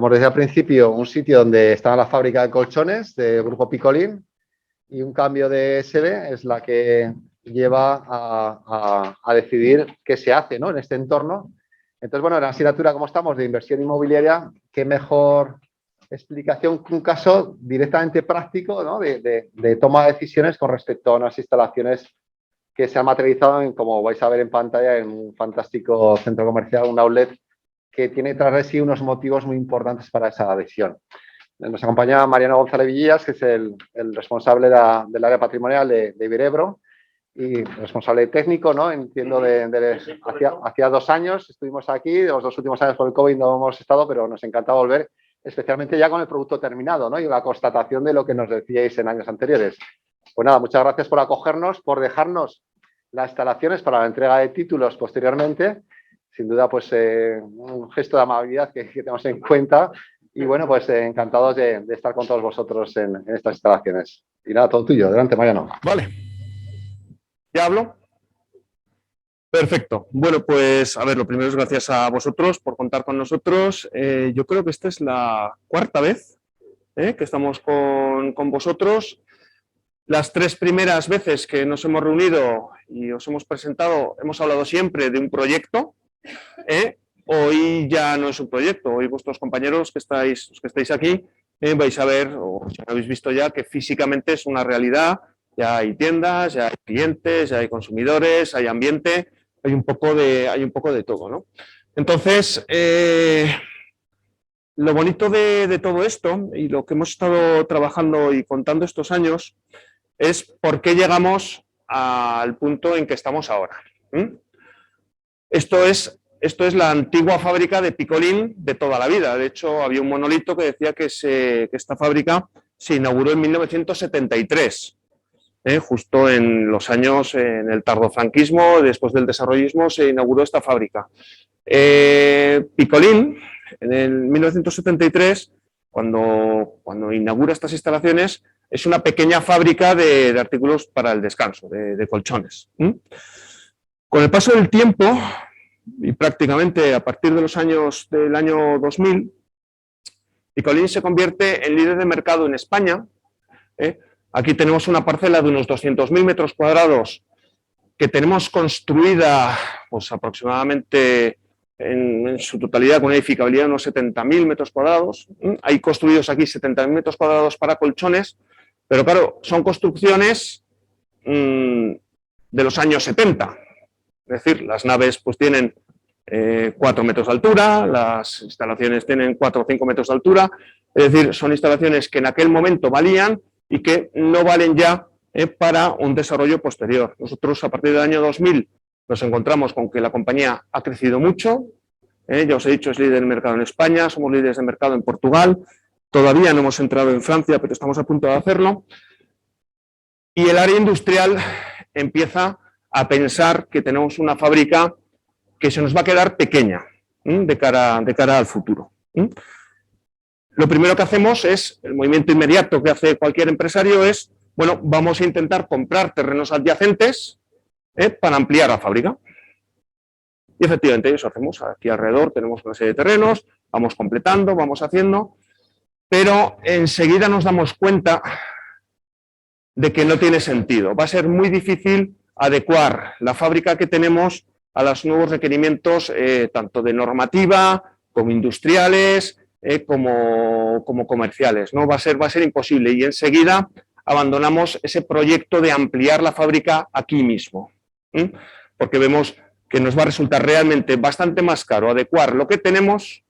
como os decía al principio, un sitio donde estaba la fábrica de colchones del grupo Picolín, y un cambio de sede es la que lleva a decidir qué se hace, ¿no?, en este entorno. Entonces, bueno, en la asignatura, como estamos, de inversión inmobiliaria, qué mejor explicación que un caso directamente práctico, ¿no?, de toma de decisiones con respecto a unas instalaciones que se han materializado en, como vais a ver en pantalla, en un fantástico centro comercial, un outlet, que tiene tras de sí unos motivos muy importantes para esa decisión. Nos acompaña Mariano González Villillas, que es el responsable del área patrimonial de Iberebro y responsable técnico, ¿no? Entiendo, hacia 2 años estuvimos aquí, los 2 últimos años por el COVID no hemos estado, pero nos encanta volver, especialmente ya con el producto terminado, ¿no?, y la constatación de lo que nos decíais en años anteriores. Pues nada, muchas gracias por acogernos, por dejarnos las instalaciones para la entrega de títulos posteriormente. Sin duda, pues un gesto de amabilidad que tenemos en cuenta. Y bueno, pues encantados de estar con todos vosotros en estas instalaciones. Y nada, todo tuyo. Adelante, Mariano. Vale. ¿Ya hablo? Perfecto. Bueno, pues a ver, lo primero es gracias a vosotros por contar con nosotros. Yo creo que esta es la 4ª vez que estamos con vosotros. Las 3 primeras veces que nos hemos reunido y os hemos presentado, hemos hablado siempre de un proyecto. Hoy ya no es un proyecto, hoy vuestros compañeros los que estáis aquí, vais a ver, o si habéis visto ya, que físicamente es una realidad. Ya hay tiendas, ya hay clientes, ya hay consumidores, hay ambiente, hay un poco de todo, ¿no? Entonces, lo bonito de todo esto y lo que hemos estado trabajando y contando estos años es por qué llegamos al punto en que estamos ahora. Esto es la antigua fábrica de Picolín de toda la vida. De hecho, había un monolito que decía que esta fábrica se inauguró en 1973. Justo en los años, en el tardofranquismo, después del desarrollismo, se inauguró esta fábrica. Picolín, en el 1973, cuando inaugura estas instalaciones, es una pequeña fábrica de artículos para el descanso, de colchones. Con el paso del tiempo, y prácticamente a partir del año 2000, Picolín se convierte en líder de mercado en España. Aquí tenemos una parcela de unos 200.000 metros cuadrados que tenemos construida pues, aproximadamente en su totalidad con una edificabilidad de unos 70.000 metros cuadrados. Hay construidos aquí 70.000 metros cuadrados para colchones, pero claro, son construcciones de los años 70. Es decir, las naves pues, tienen 4 metros de altura, las instalaciones tienen 4 o 5 metros de altura. Es decir, son instalaciones que en aquel momento valían y que no valen ya para un desarrollo posterior. Nosotros a partir del año 2000 nos encontramos con que la compañía ha crecido mucho. Ya os he dicho, es líder de mercado en España, somos líderes de mercado en Portugal, todavía no hemos entrado en Francia, pero estamos a punto de hacerlo. Y el área industrial empieza a pensar que tenemos una fábrica que se nos va a quedar pequeña de cara al futuro. Lo primero que hacemos es, el movimiento inmediato que hace cualquier empresario es, bueno, vamos a intentar comprar terrenos adyacentes para ampliar la fábrica. Y efectivamente eso hacemos. Aquí alrededor tenemos una serie de terrenos, vamos completando, vamos haciendo, pero enseguida nos damos cuenta de que no tiene sentido. Va a ser muy difícil adecuar la fábrica que tenemos a los nuevos requerimientos tanto de normativa como industriales, como comerciales, ¿no? Va a ser imposible y enseguida abandonamos ese proyecto de ampliar la fábrica aquí mismo, porque vemos que nos va a resultar realmente bastante más caro adecuar lo que tenemos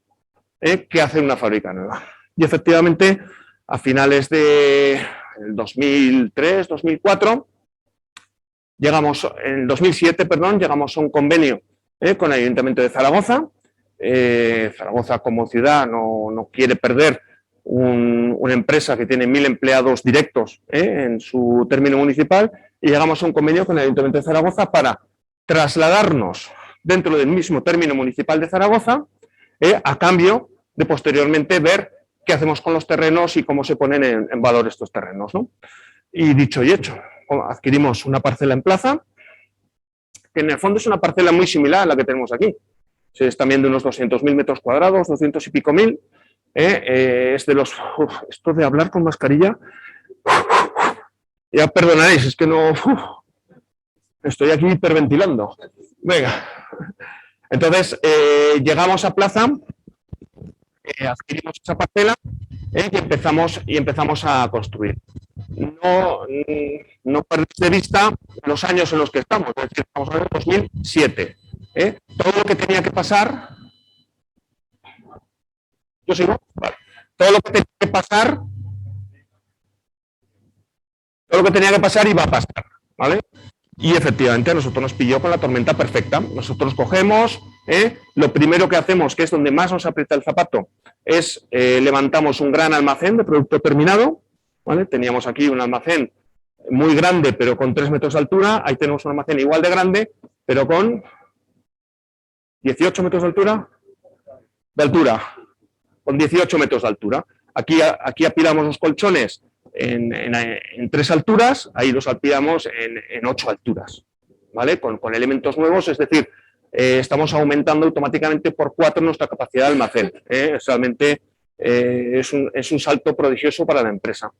que hacer una fábrica nueva. Y efectivamente, a finales del 2003, 2004, en 2007, llegamos a un convenio con el Ayuntamiento de Zaragoza. Zaragoza como ciudad no quiere perder una empresa que tiene 1.000 empleados directos en su término municipal, y llegamos a un convenio con el Ayuntamiento de Zaragoza para trasladarnos dentro del mismo término municipal de Zaragoza a cambio de posteriormente ver qué hacemos con los terrenos y cómo se ponen en valor estos terrenos, ¿no? Y dicho y hecho, adquirimos una parcela en plaza, que en el fondo es una parcela muy similar a la que tenemos aquí. Se están viendo unos 200.000 metros cuadrados, 200 y pico mil, es de los... esto de hablar con mascarilla, ya perdonaréis, es que no... estoy aquí hiperventilando. Venga. Entonces, llegamos a plaza, adquirimos esa parcela y empezamos a construir. No perdéis de vista los años en los que estamos, es decir, estamos en el 2007. Todo lo que tenía que pasar... ¿Yo sigo? Vale. Todo lo que tenía que pasar iba a pasar, ¿vale? Y efectivamente a nosotros nos pilló con la tormenta perfecta. Nosotros cogemos, lo primero que hacemos, que es donde más nos aprieta el zapato, es levantamos un gran almacén de producto terminado, ¿vale? Teníamos aquí un almacén muy grande, pero con 3 metros de altura. Ahí tenemos un almacén igual de grande, pero con 18 metros de altura. Con 18 metros de altura. Aquí apilamos los colchones en 3 alturas, ahí los apilamos en 8 alturas, ¿vale? Con elementos nuevos, es decir, estamos aumentando automáticamente por 4 nuestra capacidad de almacén. Realmente es un salto prodigioso para la empresa.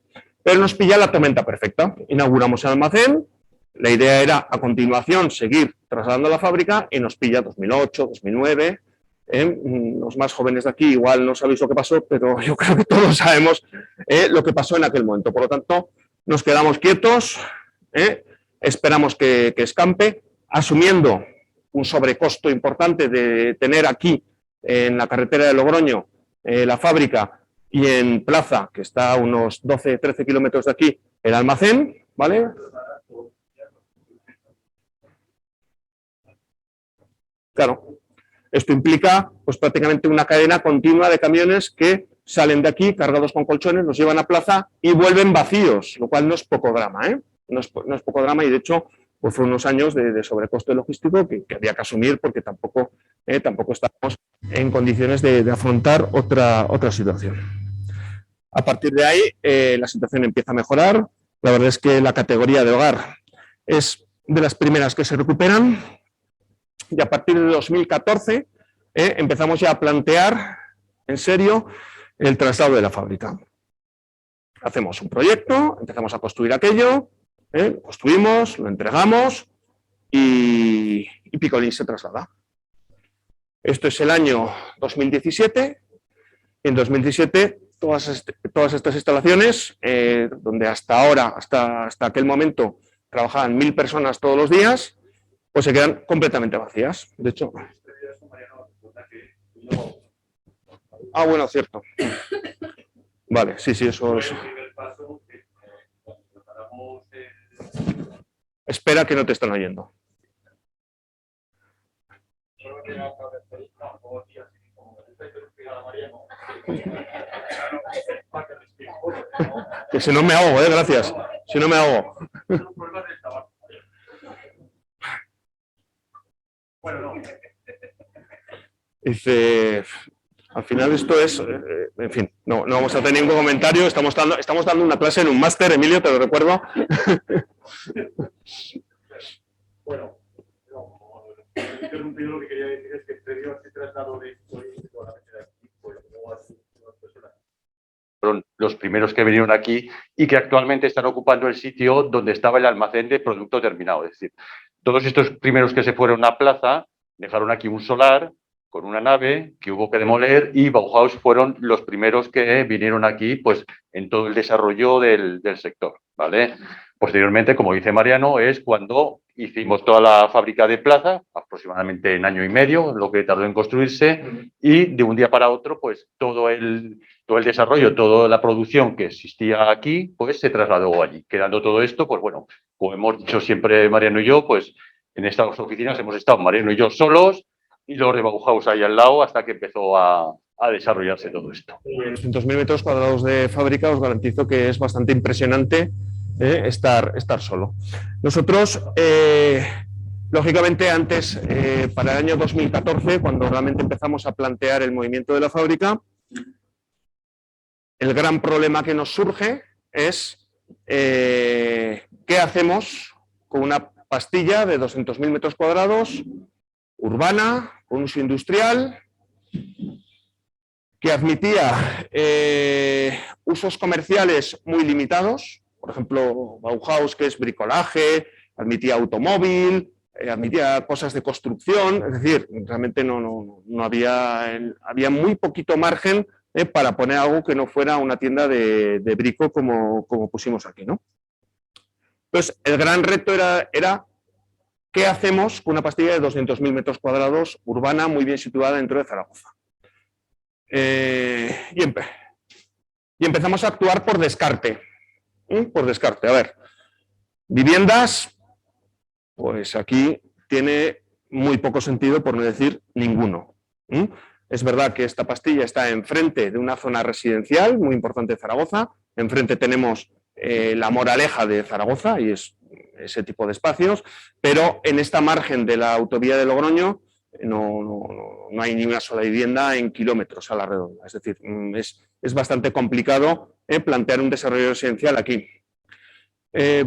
Pero nos pilla la tormenta perfecta. Inauguramos el almacén, la idea era a continuación seguir trasladando la fábrica y nos pilla 2008, 2009... Los más jóvenes de aquí igual no sabéis lo que pasó, pero yo creo que todos sabemos lo que pasó en aquel momento. Por lo tanto, nos quedamos quietos, esperamos que escampe, asumiendo un sobrecosto importante de tener aquí, en la carretera de Logroño, la fábrica, y en Plaza, que está a unos 12-13 kilómetros de aquí, el almacén, ¿vale? Claro. Esto implica pues, prácticamente una cadena continua de camiones que salen de aquí cargados con colchones, los llevan a Plaza y vuelven vacíos, lo cual no es poco drama, ¿eh? No es poco drama y de hecho pues, fueron unos años de sobrecoste logístico que había que asumir porque tampoco estábamos en condiciones de afrontar otra situación. A partir de ahí la situación empieza a mejorar. La verdad es que la categoría de hogar es de las primeras que se recuperan. Y a partir de 2014 empezamos ya a plantear en serio el traslado de la fábrica. Hacemos un proyecto, empezamos a construir aquello, construimos, lo entregamos y Picolín se traslada. Esto es el año 2017. En 2017 todas estas instalaciones, donde hasta ahora, hasta aquel momento, trabajaban 1000 personas todos los días, pues se quedan completamente vacías. De hecho... Ah, bueno, cierto. Vale, sí, eso es... Espera que no te están oyendo. Que si no me ahogo, gracias. Si no me ahogo. Dice, al final esto es, en fin, no vamos a tener ningún comentario, estamos dando una clase en un máster, Emilio, te lo recuerdo. Bueno, he interrumpido, lo que quería decir es que previo a este traslado de fueron los primeros que vinieron aquí y que actualmente están ocupando el sitio donde estaba el almacén de producto terminado. Es decir, todos estos primeros que se fueron a Plaza dejaron aquí un solar con una nave que hubo que demoler y Bauhaus fueron los primeros que vinieron aquí pues, en todo el desarrollo del sector, ¿vale? Posteriormente, como dice Mariano, es cuando hicimos toda la fábrica de Plaza, aproximadamente en año y medio, lo que tardó en construirse, y de un día para otro, pues todo el desarrollo, toda la producción que existía aquí, pues se trasladó allí. Quedando todo esto, pues bueno, como hemos dicho siempre Mariano y yo, pues en estas oficinas hemos estado Mariano y yo solos, y los de Bauhaus ahí al lado hasta que empezó a desarrollarse todo esto. 200.000 metros cuadrados de fábrica, os garantizo que es bastante impresionante estar solo. Nosotros, lógicamente, antes, para el año 2014, cuando realmente empezamos a plantear el movimiento de la fábrica, el gran problema que nos surge es qué hacemos con una pastilla de 200.000 metros cuadrados, urbana, con uso industrial, que admitía usos comerciales muy limitados, por ejemplo, Bauhaus, que es bricolaje, admitía automóvil, admitía cosas de construcción, es decir, realmente no había muy poquito margen para poner algo que no fuera una tienda de brico como pusimos aquí, ¿no? Entonces, el gran reto era ¿qué hacemos con una pastilla de 200.000 metros cuadrados urbana muy bien situada dentro de Zaragoza? Y empezamos a actuar por descarte. Por descarte, a ver, viviendas, pues aquí tiene muy poco sentido, por no decir ninguno. Es verdad que esta pastilla está enfrente de una zona residencial muy importante de Zaragoza, enfrente tenemos la Moraleja de Zaragoza y es ese tipo de espacios, pero en esta margen de la autovía de Logroño no hay ni una sola vivienda en kilómetros a la redonda. Es decir, es bastante complicado plantear un desarrollo residencial aquí.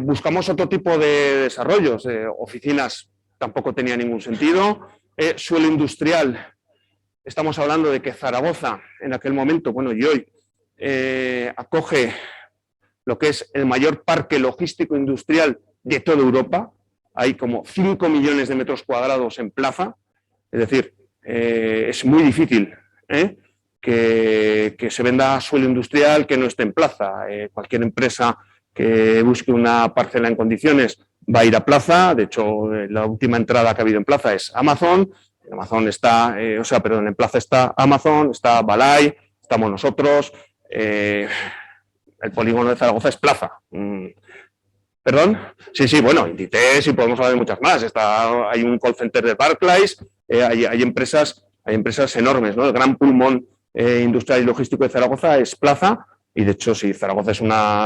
Buscamos otro tipo de desarrollos. Oficinas tampoco tenía ningún sentido. Suelo industrial. Estamos hablando de que Zaragoza, en aquel momento, bueno, y hoy, acoge lo que es el mayor parque logístico industrial de toda Europa. Hay como 5 millones de metros cuadrados en plaza. Es decir, es muy difícil que se venda suelo industrial que no esté en plaza. Cualquier empresa que busque una parcela en condiciones va a ir a plaza. De hecho, la última entrada que ha habido en plaza es Amazon. En Amazon está, en plaza está Amazon, está Balay, estamos nosotros. El polígono de Zaragoza es plaza. ¿Perdón? Sí, bueno, Inditex y podemos hablar de muchas más. Hay un call center de Barclays, hay empresas enormes, ¿no? El gran pulmón industrial y logístico de Zaragoza es plaza, y de hecho, si Zaragoza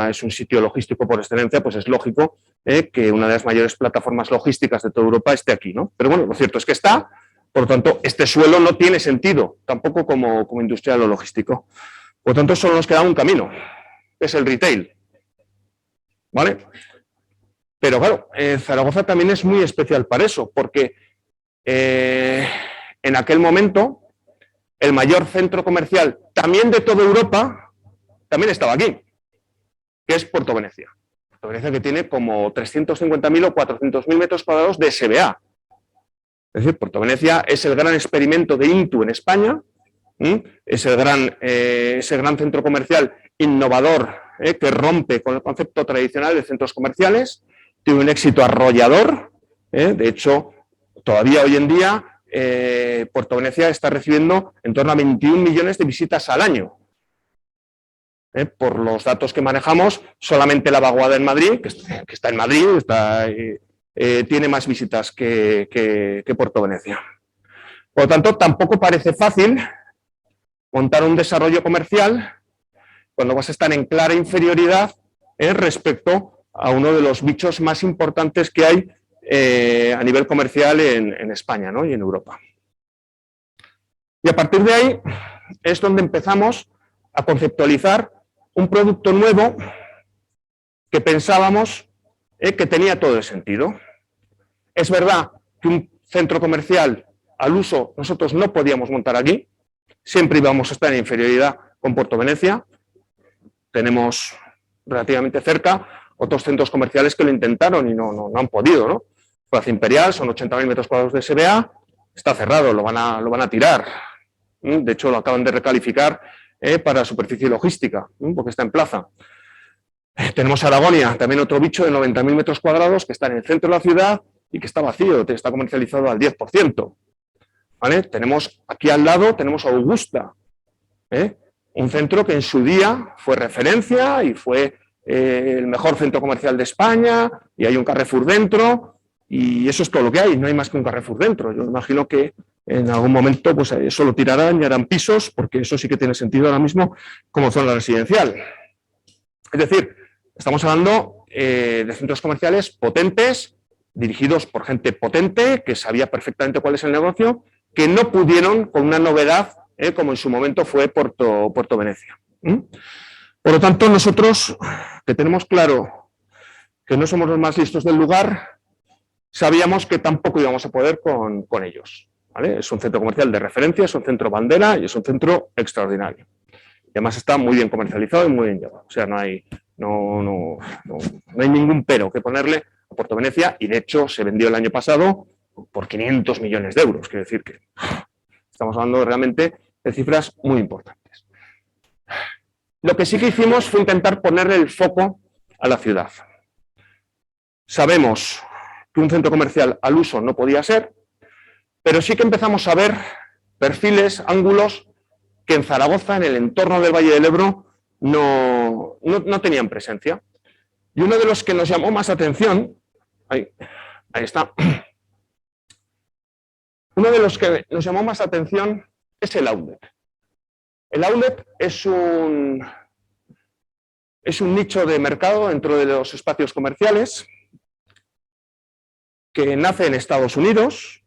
es un sitio logístico por excelencia, pues es lógico que una de las mayores plataformas logísticas de toda Europa esté aquí, ¿no? Pero bueno, lo cierto es que está, por lo tanto, este suelo no tiene sentido, tampoco como industrial o logístico. Por lo tanto, solo nos queda un camino, que es el retail. ¿Vale? Pero claro, Zaragoza también es muy especial para eso, porque en aquel momento el mayor centro comercial también de toda Europa también estaba aquí, que es Puerto Venecia. Puerto Venecia, que tiene como 350.000 o 400.000 metros cuadrados de SBA. Es decir, Puerto Venecia es el gran experimento de INTU en España, es ese gran centro comercial innovador que rompe con el concepto tradicional de centros comerciales. Tiene un éxito arrollador. De hecho, todavía hoy en día Puerto Venecia está recibiendo en torno a 21 millones de visitas al año. Por los datos que manejamos, solamente la vaguada en Madrid, que está en Madrid, tiene más visitas que Puerto Venecia. Por lo tanto, tampoco parece fácil montar un desarrollo comercial cuando vas a estar en clara inferioridad respecto a uno de los bichos más importantes que hay a nivel comercial en España, ¿no? Y en Europa. Y a partir de ahí es donde empezamos a conceptualizar un producto nuevo que pensábamos que tenía todo el sentido. Es verdad que un centro comercial al uso nosotros no podíamos montar aquí, siempre íbamos a estar en inferioridad con Puerto Venecia. Tenemos relativamente cerca otros centros comerciales que lo intentaron y no han podido, ¿no? Plaza Imperial, son 80.000 metros cuadrados de SBA, está cerrado, lo van a tirar. De hecho, lo acaban de recalificar para superficie logística, porque está en plaza. Tenemos Aragonia, también otro bicho de 90.000 metros cuadrados que está en el centro de la ciudad y que está vacío, está comercializado al 10%. ¿Vale? Tenemos aquí al lado, tenemos Augusta, un centro que en su día fue referencia y fue el mejor centro comercial de España, y hay un Carrefour dentro, y eso es todo lo que hay, no hay más que un Carrefour dentro. Yo imagino que en algún momento pues eso lo tirarán y harán pisos, porque eso sí que tiene sentido ahora mismo como zona residencial. Es decir, estamos hablando de centros comerciales potentes, dirigidos por gente potente, que sabía perfectamente cuál es el negocio, que no pudieron con una novedad como en su momento fue Puerto Venecia. Por lo tanto, nosotros, que tenemos claro que no somos los más listos del lugar, sabíamos que tampoco íbamos a poder con ellos. ¿vale? Es un centro comercial de referencia, es un centro bandera y es un centro extraordinario. Y además está muy bien comercializado y muy bien llevado. O sea, no hay ningún pero que ponerle a Puerto Venecia, y de hecho se vendió el año pasado por 500 millones de euros. Quiere decir que estamos hablando realmente de cifras muy importantes. Lo que sí que hicimos fue intentar ponerle el foco a la ciudad. Sabemos que un centro comercial al uso no podía ser, pero sí que empezamos a ver perfiles, ángulos que en Zaragoza, en el entorno del Valle del Ebro, no tenían presencia. Y uno de los que nos llamó más atención, ahí está, uno de los que nos llamó más atención es el outlet. El outlet es un nicho de mercado dentro de los espacios comerciales que nace en Estados Unidos,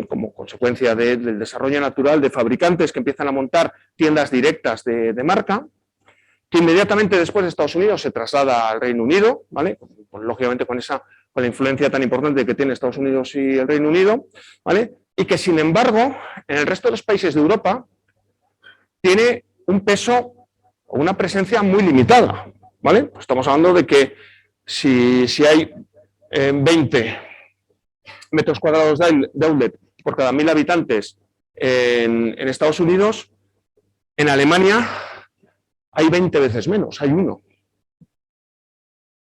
como consecuencia del desarrollo natural de fabricantes que empiezan a montar tiendas directas de marca, que inmediatamente después de Estados Unidos se traslada al Reino Unido, ¿vale? Pues, lógicamente con la influencia tan importante que tiene Estados Unidos y el Reino Unido, ¿vale? Y que sin embargo en el resto de los países de Europa tiene un peso o una presencia muy limitada, ¿vale? Pues estamos hablando de que si hay 20 metros cuadrados de outlet por cada 1000 habitantes en Estados Unidos, en Alemania hay 20 veces menos, hay 1.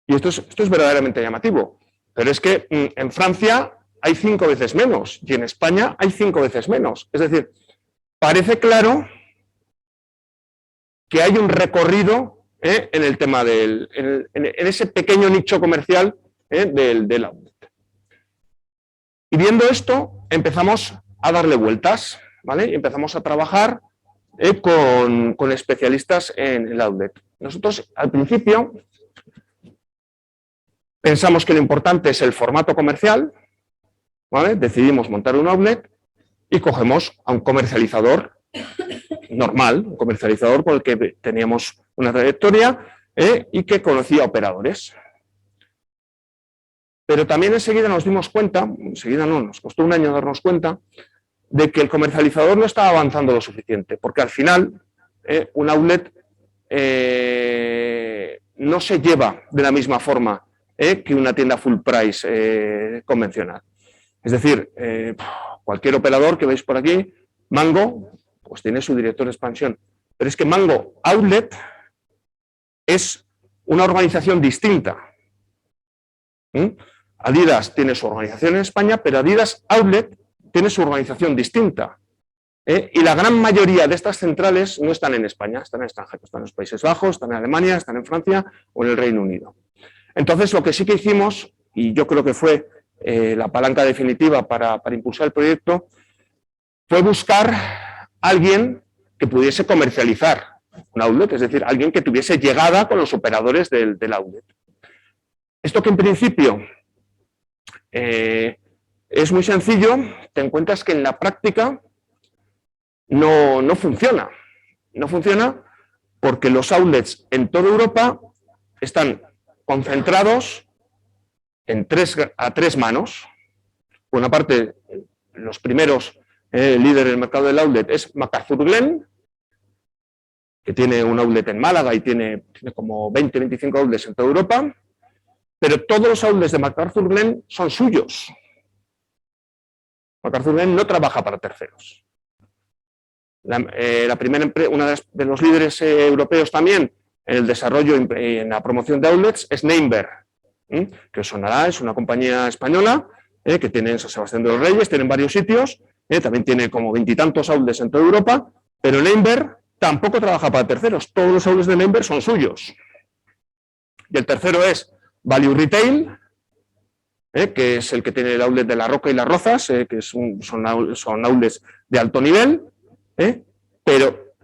Y esto es verdaderamente llamativo. Pero es que en Francia hay 5 veces menos y en España hay 5 veces menos. Es decir, parece claro que hay un recorrido en el tema en ese pequeño nicho comercial del outlet. Y viendo esto, empezamos a darle vueltas, ¿vale? Y empezamos a trabajar con especialistas en el outlet. Nosotros, al principio, pensamos que lo importante es el formato comercial, ¿vale? Decidimos montar un outlet y cogemos a un comercializador normal, un comercializador con el que teníamos una trayectoria y que conocía operadores. Pero también enseguida nos dimos cuenta, nos costó un año darnos cuenta, de que el comercializador no estaba avanzando lo suficiente, porque al final un outlet no se lleva de la misma forma que una tienda full price convencional. Es decir, cualquier operador que veis por aquí, Mango, pues tiene su director de expansión, pero es que Mango Outlet es una organización distinta. Adidas tiene su organización en España, pero Adidas Outlet tiene su organización distinta. Y la gran mayoría de estas centrales no están en España, están en extranjero, están en los Países Bajos, están en Alemania, están en Francia o en el Reino Unido. Entonces, lo que sí que hicimos, y yo creo que fue la palanca definitiva para impulsar el proyecto, fue buscar a alguien que pudiese comercializar un outlet, es decir, alguien que tuviese llegada con los operadores del outlet. Esto que en principio es muy sencillo, te encuentras que en la práctica no funciona. No funciona porque los outlets en toda Europa están concentrados a tres manos. Por una parte, los primeros líderes del mercado del outlet es McArthurGlen, que tiene un outlet en Málaga y tiene como 20-25 outlets en toda Europa, pero todos los outlets de McArthurGlen son suyos. McArthurGlen no trabaja para terceros. La primera una de los líderes europeos también en el desarrollo y en la promoción de outlets es Neinberg, que os sonará, es una compañía española que tiene en San Sebastián de los Reyes, tiene en varios sitios, también tiene como 20 y tantos outlets en toda Europa, pero Neinberg tampoco trabaja para terceros, todos los outlets de Neinberg son suyos. Y el tercero es Value Retail, que es el que tiene el outlet de La Roca y Las Rozas, que son outlets de alto nivel, pero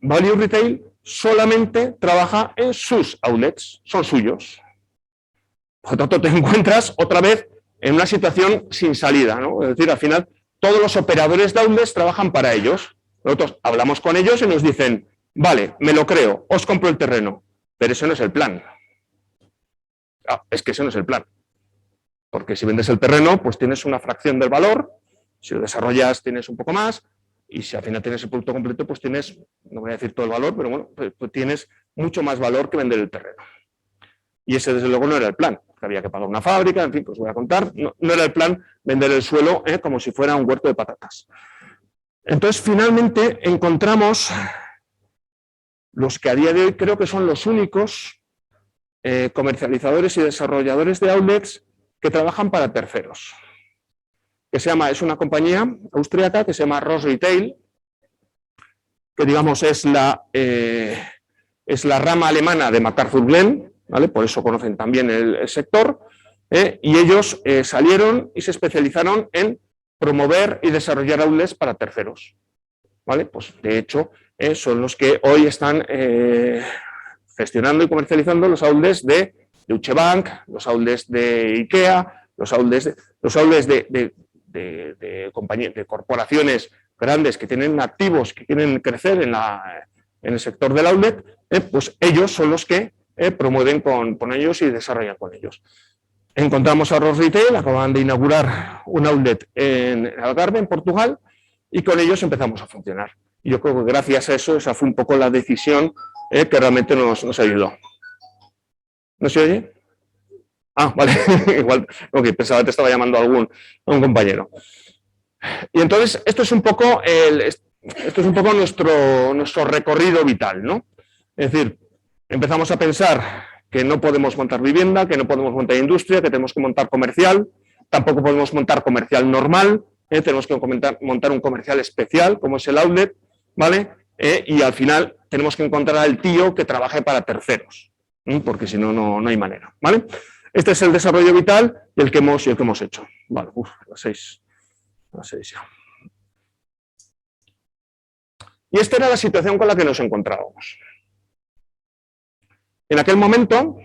Value Retail solamente trabaja en sus outlets, son suyos. Por lo tanto, te encuentras otra vez en una situación sin salida, ¿no? Es decir, al final, todos los operadores de outlets trabajan para ellos. Nosotros hablamos con ellos y nos dicen, vale, me lo creo, os compro el terreno, pero ese no es el plan. Es que ese no es el plan. Porque si vendes el terreno, pues tienes una fracción del valor. Si lo desarrollas tienes un poco más y si al final tienes el producto completo, pues tienes, no voy a decir todo el valor, pero bueno, pues tienes mucho más valor que vender el terreno. Y ese desde luego no era el plan, había que pagar una fábrica, en fin, pues voy a contar, no era el plan vender el suelo como si fuera un huerto de patatas. Entonces finalmente encontramos los que a día de hoy creo que son los únicos comercializadores y desarrolladores de outlets que trabajan para terceros. Es una compañía austríaca que se llama Ross Retail, que digamos es la rama alemana de McArthurGlen, ¿vale? Por eso conocen también el sector, y ellos salieron y se especializaron en promover y desarrollar outlets para terceros, ¿vale? Pues de hecho son los que hoy están gestionando y comercializando los outlets de Deutsche Bank, los outlets de IKEA, los outlets de corporaciones grandes que tienen activos que quieren crecer en el sector del outlet, pues ellos son los que promueven con ellos y desarrollan con ellos. Encontramos a Ross Retail, acaban de inaugurar un outlet en Algarve, en Portugal, y con ellos empezamos a funcionar. Y yo creo que gracias a eso, esa fue un poco la decisión que realmente nos ayudó. ¿No se oye? Ah, vale, igual, okay, pensaba que te estaba llamando a un compañero. Y entonces, esto es un poco nuestro recorrido vital, ¿no? Es decir, empezamos a pensar que no podemos montar vivienda, que no podemos montar industria, que tenemos que montar comercial, tampoco podemos montar comercial normal, tenemos que montar un comercial especial, como es el outlet, ¿vale? Y al final tenemos que encontrar al tío que trabaje para terceros, porque si no, no hay manera, ¿vale? Este es el desarrollo vital y el que hemos hecho. Vale, las 6 ya. Y esta era la situación con la que nos encontrábamos. En aquel momento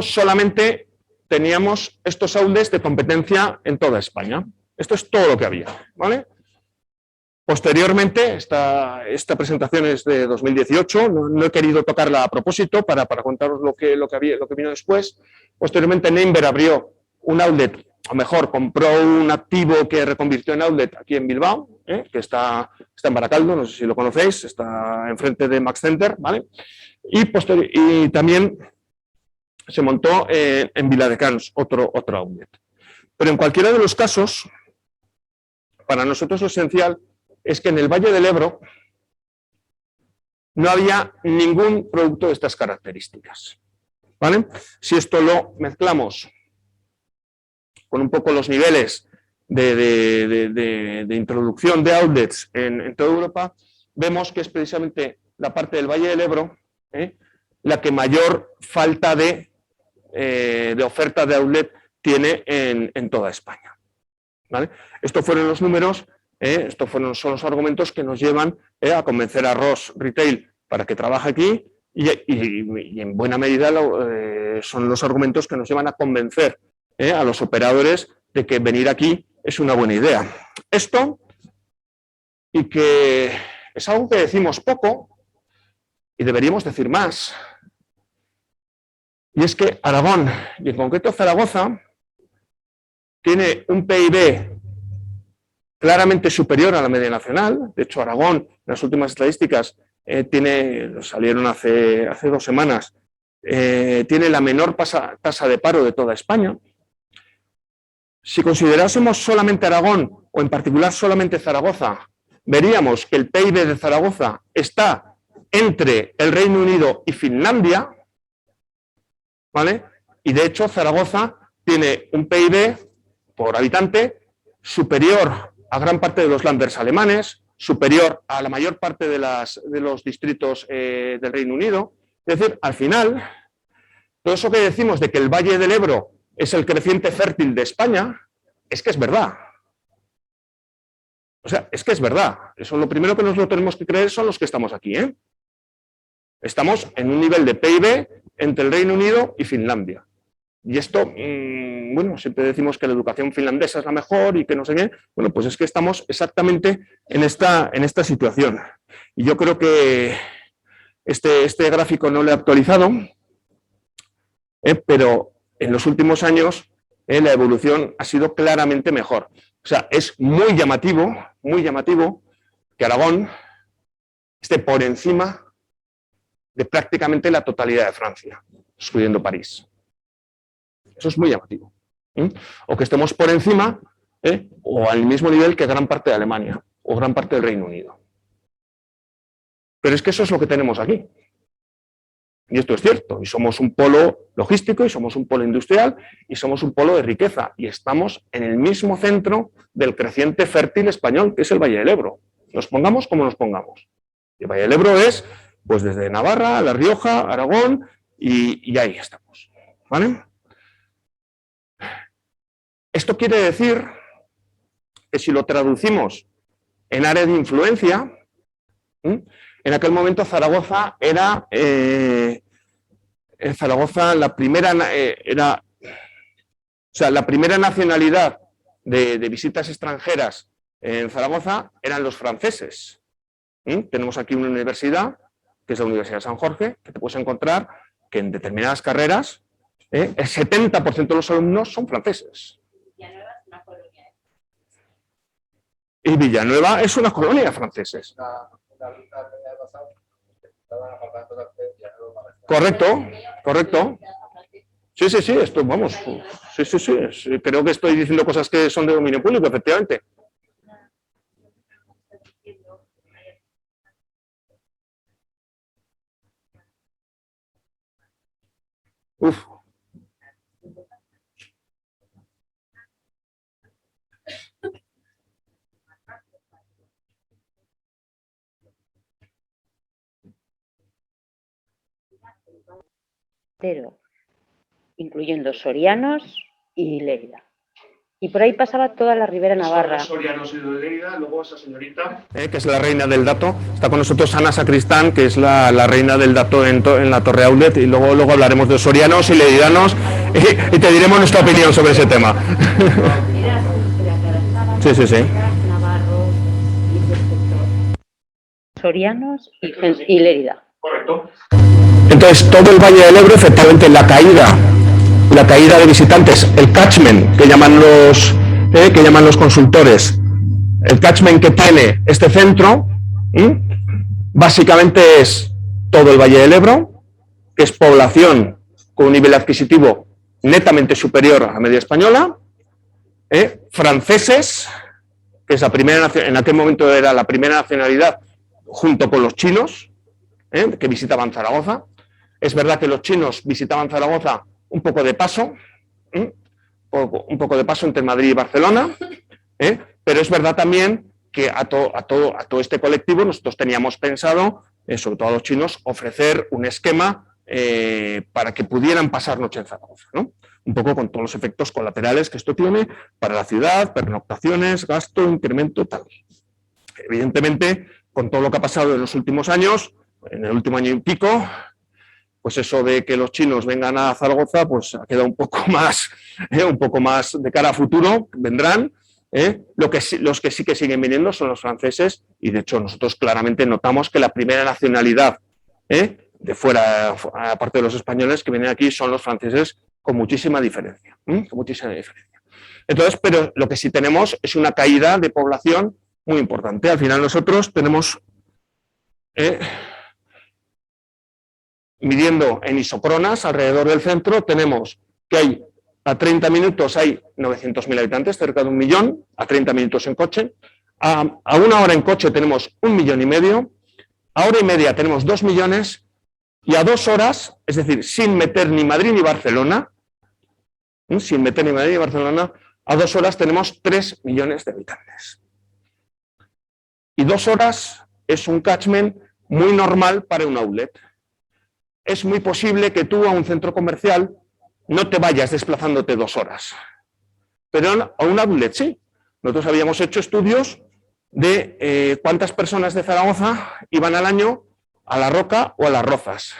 solamente teníamos estos outlets de competencia en toda España. Esto es todo lo que había, ¿vale? Posteriormente, esta presentación es de 2018, no he querido tocarla a propósito para contaros lo que vino después. Posteriormente, Neinver abrió un outlet, o mejor, compró un activo que reconvirtió en outlet aquí en Bilbao, que está en Baracaldo, no sé si lo conocéis, está enfrente de Max Center, ¿vale? Y también se montó en Viladecans otro outlet. Pero en cualquiera de los casos, para nosotros lo esencial es que en el Valle del Ebro no había ningún producto de estas características, ¿vale? Si esto lo mezclamos con un poco los niveles de introducción de outlets en toda Europa, vemos que es precisamente la parte del Valle del Ebro la que mayor falta de oferta de outlet tiene en toda España, ¿vale? Estos fueron los números. Son los argumentos que nos llevan a convencer a Ross Retail para que trabaje aquí y en buena medida son los argumentos que nos llevan a convencer a los operadores de que venir aquí es una buena idea. Esto, y que es algo que decimos poco y deberíamos decir más, y es que Aragón, y en concreto Zaragoza, tiene un PIB claramente superior a la media nacional. De hecho, Aragón, en las últimas estadísticas, salieron hace 2 semanas, tiene la menor tasa de paro de toda España. Si considerásemos solamente Aragón, o en particular solamente Zaragoza, veríamos que el PIB de Zaragoza está entre el Reino Unido y Finlandia, ¿vale? Y de hecho, Zaragoza tiene un PIB por habitante superior a gran parte de los Länders alemanes, superior a la mayor parte de los distritos del Reino Unido. Es decir, al final, todo eso que decimos de que el Valle del Ebro es el creciente fértil de España, es que es verdad. O sea, es que es verdad. Eso lo primero que nos lo tenemos que creer son los que estamos aquí, ¿eh? Estamos en un nivel de PIB entre el Reino Unido y Finlandia. Y esto, bueno, siempre decimos que la educación finlandesa es la mejor y que no sé qué. Bueno, pues es que estamos exactamente en esta situación. Y yo creo que este gráfico no lo he actualizado, pero en los últimos años la evolución ha sido claramente mejor. O sea, es muy llamativo que Aragón esté por encima de prácticamente la totalidad de Francia, excluyendo París. Eso es muy llamativo. O que estemos por encima o al mismo nivel que gran parte de Alemania o gran parte del Reino Unido. Pero es que eso es lo que tenemos aquí. Y esto es cierto, y somos un polo logístico, y somos un polo industrial, y somos un polo de riqueza, y estamos en el mismo centro del creciente fértil español, que es el Valle del Ebro. Nos pongamos como nos pongamos. El Valle del Ebro es, pues desde Navarra, La Rioja, Aragón, y ahí estamos. ¿Vale? Esto quiere decir que si lo traducimos en área de influencia, en aquel momento Zaragoza era la primera la primera nacionalidad de visitas extranjeras en Zaragoza eran los franceses. Tenemos aquí una universidad, que es la Universidad de San Jorge, que te puedes encontrar que en determinadas carreras el 70% de los alumnos son franceses. Y Villanueva es una colonia de franceses. Correcto. Sí, esto, vamos, sí, creo que estoy diciendo cosas que son de dominio público, efectivamente. Incluyendo Sorianos y Lérida. Y por ahí pasaba toda la Ribera Navarra. Sorianos y Lérida, luego esa señorita, que es la reina del dato, está con nosotros Ana Sacristán, que es la reina del dato en la Torre Aulet, y luego hablaremos de Sorianos y Leridanos y te diremos nuestra opinión sobre ese tema. Sí. Sorianos y Lérida. Correcto. Entonces, todo el Valle del Ebro, efectivamente, la caída de visitantes, el catchment que llaman los consultores, el catchment que tiene este centro, básicamente es todo el Valle del Ebro, que es población con un nivel adquisitivo netamente superior a la media española, franceses, que es en aquel momento era la primera nacionalidad, junto con los chinos, que visitaban Zaragoza. Es verdad que los chinos visitaban Zaragoza un poco de paso entre Madrid y Barcelona, pero es verdad también que a todo este colectivo nosotros teníamos pensado, sobre todo a los chinos, ofrecer un esquema para que pudieran pasar noche en Zaragoza, ¿no? Un poco con todos los efectos colaterales que esto tiene para la ciudad, pernoctaciones, gasto, incremento, tal. Evidentemente, con todo lo que ha pasado en los últimos años, en el último año y pico, pues eso de que los chinos vengan a Zaragoza, pues ha quedado un poco más de cara a futuro, vendrán. Los que sí que siguen viniendo son los franceses, y de hecho nosotros claramente notamos que la primera nacionalidad de fuera, aparte de los españoles que vienen aquí, son los franceses con muchísima diferencia. Entonces, pero lo que sí tenemos es una caída de población muy importante. Al final nosotros tenemos, midiendo en isocronas alrededor del centro, tenemos que a 30 minutos hay 900.000 habitantes, cerca de 1 millón, a 30 minutos en coche. A 1 hora en coche tenemos 1,5 millones, a hora y media tenemos 2 millones, y a 2 horas, es decir, sin meter ni Madrid ni Barcelona, a 2 horas tenemos 3 millones de habitantes. Y 2 horas es un catchment muy normal para un outlet. Es muy posible que tú a un centro comercial no te vayas desplazándote 2 horas, pero a un outlet sí. Nosotros habíamos hecho estudios de cuántas personas de Zaragoza iban al año a La Roca o a Las Rozas.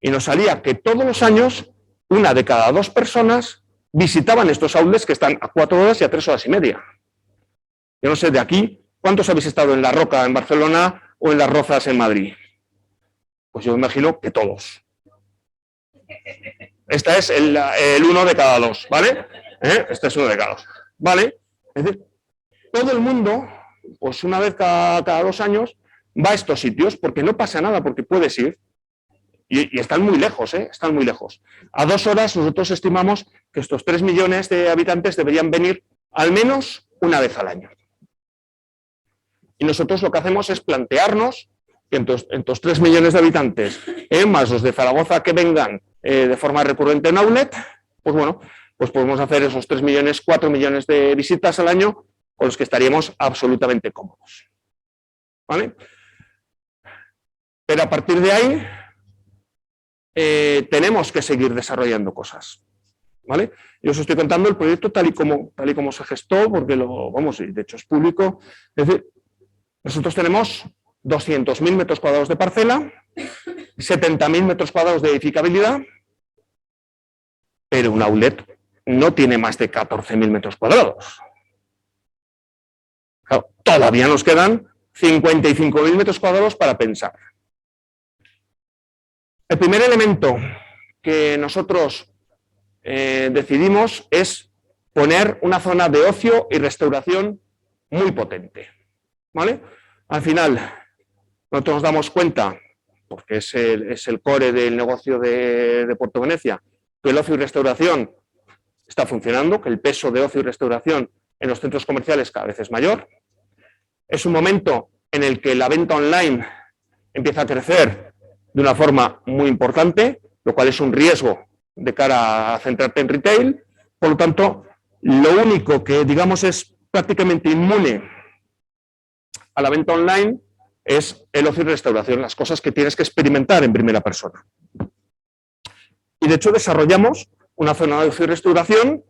Y nos salía que todos los años 1 de cada 2 personas visitaban estos outlets que están a 4 horas y a 3 horas y media. Yo no sé, de aquí, ¿cuántos habéis estado en La Roca en Barcelona o en Las Rozas en Madrid? Pues yo me imagino que todos. Esta es el 1 de cada 2, ¿vale? Este es 1 de cada 2, ¿vale? Es decir, todo el mundo, pues una vez cada 2 años, va a estos sitios porque no pasa nada, porque puedes ir. Y están muy lejos, están muy lejos. A 2 horas nosotros estimamos que estos 3 millones de habitantes deberían venir al menos una vez al año. Y nosotros lo que hacemos es plantearnos que en estos 3 millones de habitantes, más los de Zaragoza que vengan de forma recurrente en Outlet, pues bueno, pues podemos hacer esos 3 millones, 4 millones de visitas al año con los que estaríamos absolutamente cómodos. ¿Vale? Pero a partir de ahí tenemos que seguir desarrollando cosas. ¿Vale? Yo os estoy contando el proyecto tal y como se gestó, porque de hecho es público. Es decir, nosotros tenemos 200.000 metros cuadrados de parcela, 70.000 metros cuadrados de edificabilidad, pero un outlet no tiene más de 14.000 metros cuadrados. Claro, todavía nos quedan 55.000 metros cuadrados para pensar. El primer elemento que nosotros decidimos es poner una zona de ocio y restauración muy potente. ¿Vale? Al final, nosotros nos damos cuenta, porque es el core del negocio de Puerto Venecia, que el ocio y restauración está funcionando, que el peso de ocio y restauración en los centros comerciales cada vez es mayor. Es un momento en el que la venta online empieza a crecer de una forma muy importante, lo cual es un riesgo de cara a centrarte en retail. Por lo tanto, lo único que, digamos, es prácticamente inmune a la venta online es el ocio y restauración, las cosas que tienes que experimentar en primera persona. Y de hecho desarrollamos una zona de ocio y restauración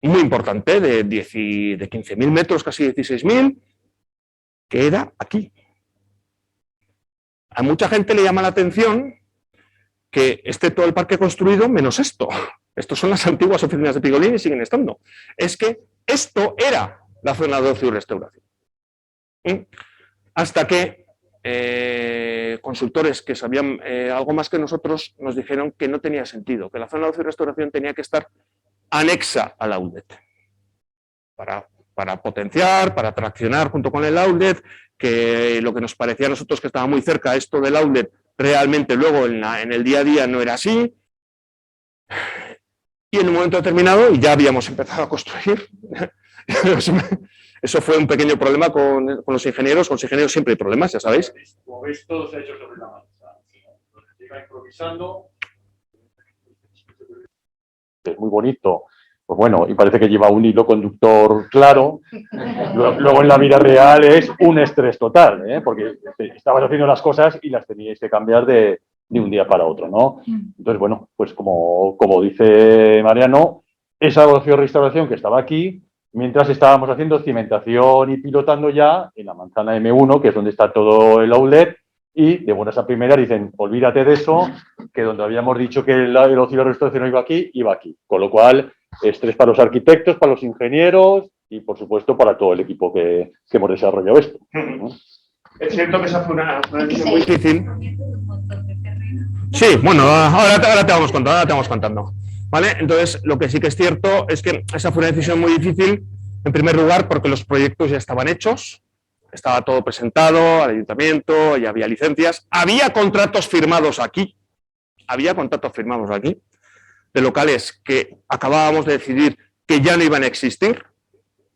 muy importante, de 15.000 metros, casi 16.000, que era aquí. A mucha gente le llama la atención que esté todo el parque construido menos esto. Estos son las antiguas oficinas de Piccolini y siguen estando. Es que esto era la zona de ocio y restauración. Hasta que consultores que sabían algo más que nosotros nos dijeron que no tenía sentido, que la zona de ocio y restauración tenía que estar anexa al outlet. Para potenciar, para traccionar junto con el outlet, que lo que nos parecía a nosotros que estaba muy cerca esto del outlet, realmente luego en el día a día no era así. Y en un momento determinado, y ya habíamos empezado a construir, eso fue un pequeño problema con los ingenieros. Con los ingenieros siempre hay problemas, ya sabéis. Como veis, todo se ha hecho sobre la marcha. Llega improvisando. Es muy bonito. Pues bueno, y parece que lleva un hilo conductor claro. Luego en la vida real es un estrés total, ¿eh? Porque estabas haciendo las cosas y las teníais que cambiar de un día para otro, ¿no? Entonces, bueno, pues como dice Mariano, esa ocio-restauración que estaba aquí, mientras estábamos haciendo cimentación y pilotando ya en la manzana M1, que es donde está todo el outlet, y de buenas a primeras dicen, olvídate de eso, que donde habíamos dicho que el ocio y la restauración no iba aquí. Con lo cual, estrés para los arquitectos, para los ingenieros y, por supuesto, para todo el equipo que hemos desarrollado esto, ¿no? Es cierto que esa fue una decisión muy difícil. Sí, bueno, ahora te vamos contando. ¿Vale? Entonces, lo que sí que es cierto es que esa fue una decisión muy difícil, en primer lugar, porque los proyectos ya estaban hechos, estaba todo presentado al ayuntamiento, ya había licencias, había contratos firmados aquí, de locales que acabábamos de decidir que ya no iban a existir,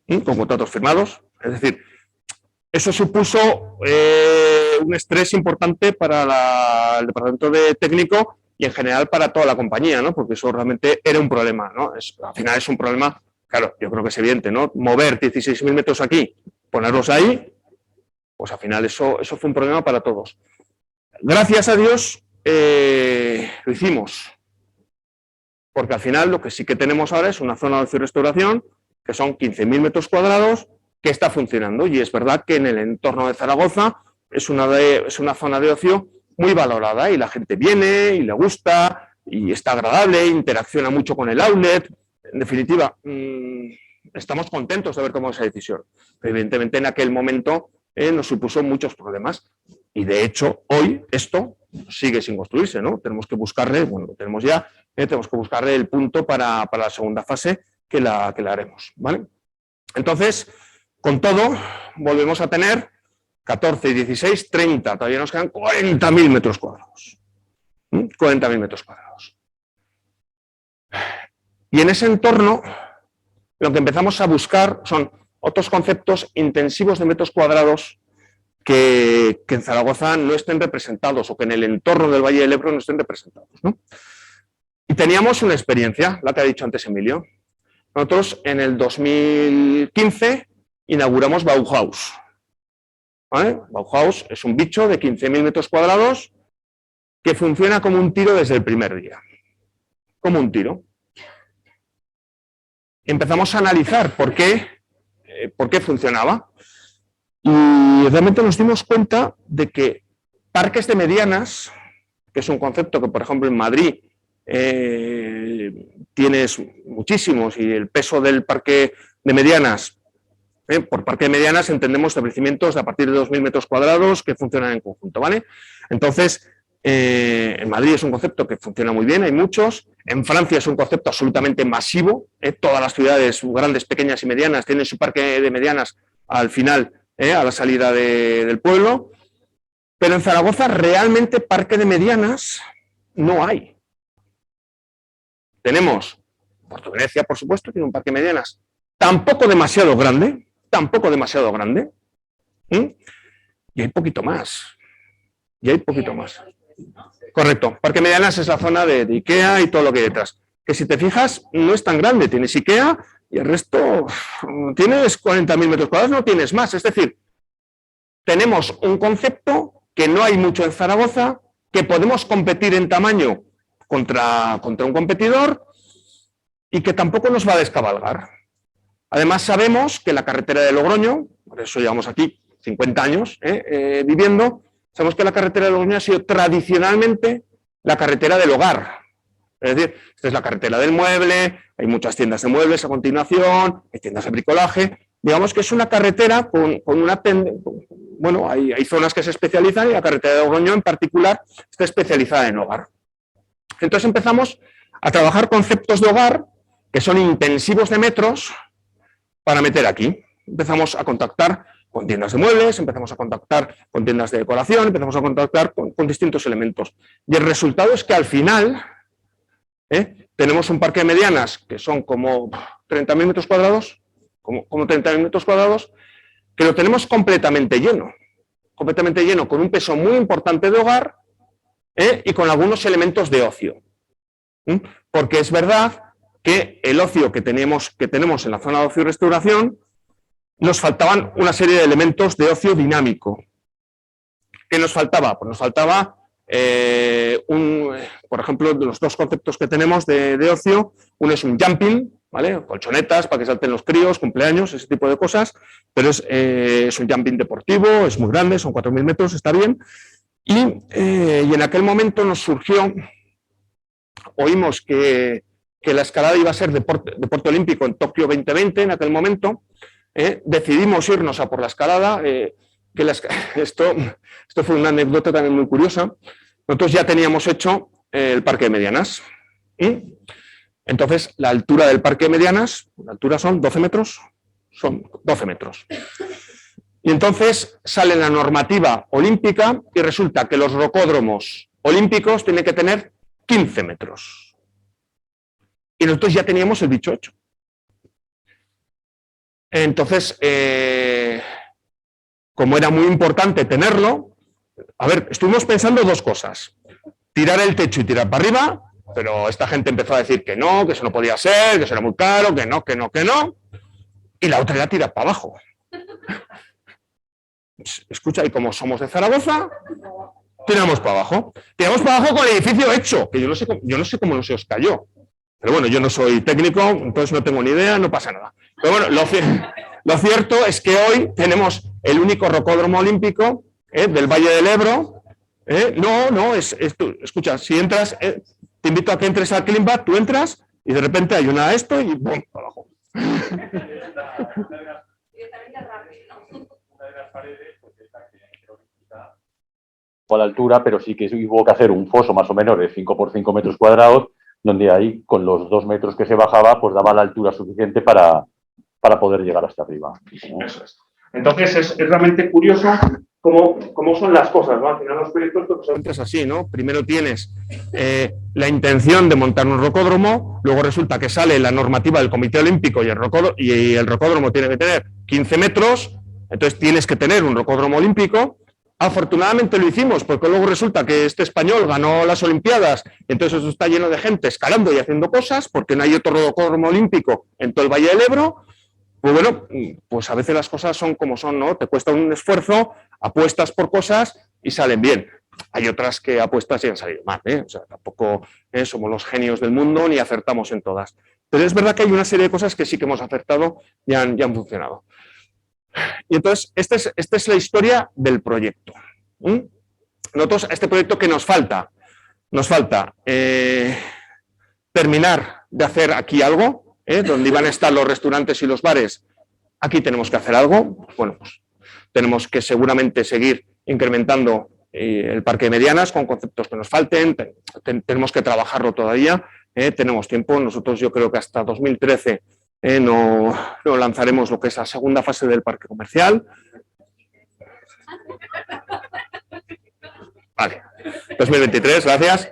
con contratos firmados. Es decir, eso supuso un estrés importante para el departamento de técnico y en general para toda la compañía, ¿no? Porque eso realmente era un problema, ¿no? Al final es un problema, claro, yo creo que es evidente, ¿no? Mover 16.000 metros aquí, ponerlos ahí, pues al final eso fue un problema para todos. Gracias a Dios lo hicimos, porque al final lo que sí que tenemos ahora es una zona de ocio y restauración, que son 15.000 metros cuadrados, que está funcionando, y es verdad que en el entorno de Zaragoza es una zona de ocio muy valorada y la gente viene y le gusta y está agradable, interacciona mucho con el outlet. En definitiva, estamos contentos de haber tomado esa decisión. Evidentemente en aquel momento nos supuso muchos problemas y de hecho hoy esto sigue sin construirse, ¿no? Tenemos que buscarle, bueno, lo tenemos ya, tenemos que buscar el punto para la segunda fase que la haremos, ¿vale? Entonces, con todo, volvemos a tener 14, 16, 30, todavía nos quedan 40.000 metros cuadrados. 40.000 metros cuadrados. Y en ese entorno, lo que empezamos a buscar son otros conceptos intensivos de metros cuadrados que en Zaragoza no estén representados o que en el entorno del Valle del Ebro no estén representados, ¿no? Y teníamos una experiencia, la que ha dicho antes Emilio. Nosotros en el 2015 inauguramos Bauhaus. ¿Vale? Bauhaus es un bicho de 15.000 metros cuadrados que funciona como un tiro desde el primer día. Como un tiro. Empezamos a analizar por qué funcionaba y realmente nos dimos cuenta de que parques de medianas, que es un concepto que, por ejemplo, en Madrid tienes muchísimos y el peso del parque de medianas, por parque de medianas entendemos establecimientos de a partir de 2.000 metros cuadrados que funcionan en conjunto, ¿vale? Entonces, en Madrid es un concepto que funciona muy bien, hay muchos. En Francia es un concepto absolutamente masivo. Todas las ciudades grandes, pequeñas y medianas tienen su parque de medianas al final, a la salida del pueblo. Pero en Zaragoza realmente parque de medianas no hay. Tenemos Puerto Venecia, por supuesto, tiene un parque de medianas tampoco demasiado grande, y hay poquito más. Correcto. Parque Medianas es la zona de IKEA y todo lo que hay detrás. Que si te fijas, no es tan grande. Tienes IKEA y el resto, tienes 40.000 metros cuadrados, no tienes más. Es decir, tenemos un concepto que no hay mucho en Zaragoza, que podemos competir en tamaño contra un competidor y que tampoco nos va a descabalgar. Además, sabemos que la carretera de Logroño, por eso llevamos aquí 50 años viviendo, sabemos que la carretera de Logroño ha sido tradicionalmente la carretera del hogar. Es decir, esta es la carretera del mueble, hay muchas tiendas de muebles a continuación, hay tiendas de bricolaje. Digamos que es una carretera con una tendencia. Bueno, hay zonas que se especializan y la carretera de Logroño en particular está especializada en hogar. Entonces empezamos a trabajar conceptos de hogar que son intensivos de metros para meter aquí. Empezamos a contactar con tiendas de muebles, empezamos a contactar con tiendas de decoración, empezamos a contactar con distintos elementos. Y el resultado es que al final tenemos un parque de medianas que son como 30.000 metros cuadrados, como 30.000 metros cuadrados, que lo tenemos completamente lleno, con un peso muy importante de hogar y con algunos elementos de ocio. Porque es verdad que el ocio que tenemos en la zona de ocio y restauración, nos faltaban una serie de elementos de ocio dinámico. ¿Qué nos faltaba? Pues nos faltaba, por ejemplo, de los dos conceptos que tenemos de ocio, uno es un jumping, ¿vale? Colchonetas para que salten los críos, cumpleaños, ese tipo de cosas, pero es un jumping deportivo, es muy grande, son 4.000 metros, está bien. Y en aquel momento nos surgió, oímos que la escalada iba a ser deporte olímpico en Tokio 2020, en aquel momento, decidimos irnos a por la escalada, esto fue una anécdota también muy curiosa. Nosotros ya teníamos hecho el parque de medianas. Entonces, la altura del parque de medianas, la altura son 12 metros. Y entonces sale la normativa olímpica y resulta que los rocódromos olímpicos tienen que tener 15 metros. Y nosotros ya teníamos el bicho hecho. Entonces, como era muy importante tenerlo, a ver, estuvimos pensando dos cosas. Tirar el techo y tirar para arriba, pero esta gente empezó a decir que eso no podía ser, que eso era muy caro, que no. Y la otra era tirar para abajo. Escucha, y como somos de Zaragoza, tiramos para abajo. Tiramos para abajo con el edificio hecho, que yo no sé cómo no se os cayó. Pero bueno, yo no soy técnico, entonces no tengo ni idea, no pasa nada. Pero bueno, lo cierto es que hoy tenemos el único rocódromo olímpico del Valle del Ebro. Escucha, si entras, te invito a que entres al Cleanback, tú entras y de repente hay una esto y ¡bum! Para abajo. A la altura, pero sí que hubo que hacer un foso más o menos de 5 por 5 metros cuadrados donde ahí con los 2 metros que se bajaba, pues daba la altura suficiente para poder llegar hasta arriba. Eso es. Entonces es realmente curioso cómo son las cosas, ¿no? Al final los proyectos es así, ¿no? Primero tienes la intención de montar un rocódromo, luego resulta que sale la normativa del Comité Olímpico y el rocódromo tiene que tener 15 metros, entonces tienes que tener un rocódromo olímpico. Afortunadamente lo hicimos, porque luego resulta que este español ganó las Olimpiadas, entonces eso está lleno de gente escalando y haciendo cosas, porque no hay otro rocódromo olímpico en todo el Valle del Ebro. Pues bueno, pues a veces las cosas son como son, ¿no? Te cuesta un esfuerzo, apuestas por cosas y salen bien. Hay otras que apuestas y han salido mal, ¿eh? O sea, tampoco somos los genios del mundo ni acertamos en todas. Pero es verdad que hay una serie de cosas que sí que hemos acertado y han funcionado. Y entonces, esta es la historia del proyecto. Nosotros, este proyecto, ¿qué nos falta? Nos falta terminar de hacer aquí algo, donde iban a estar los restaurantes y los bares. Aquí tenemos que hacer algo. Bueno, pues tenemos que seguramente seguir incrementando el parque de medianas con conceptos que nos falten. Tenemos que trabajarlo todavía. Tenemos tiempo. Nosotros, yo creo que hasta 2013 no lanzaremos lo que es la segunda fase del parque comercial. Vale, 2023, gracias.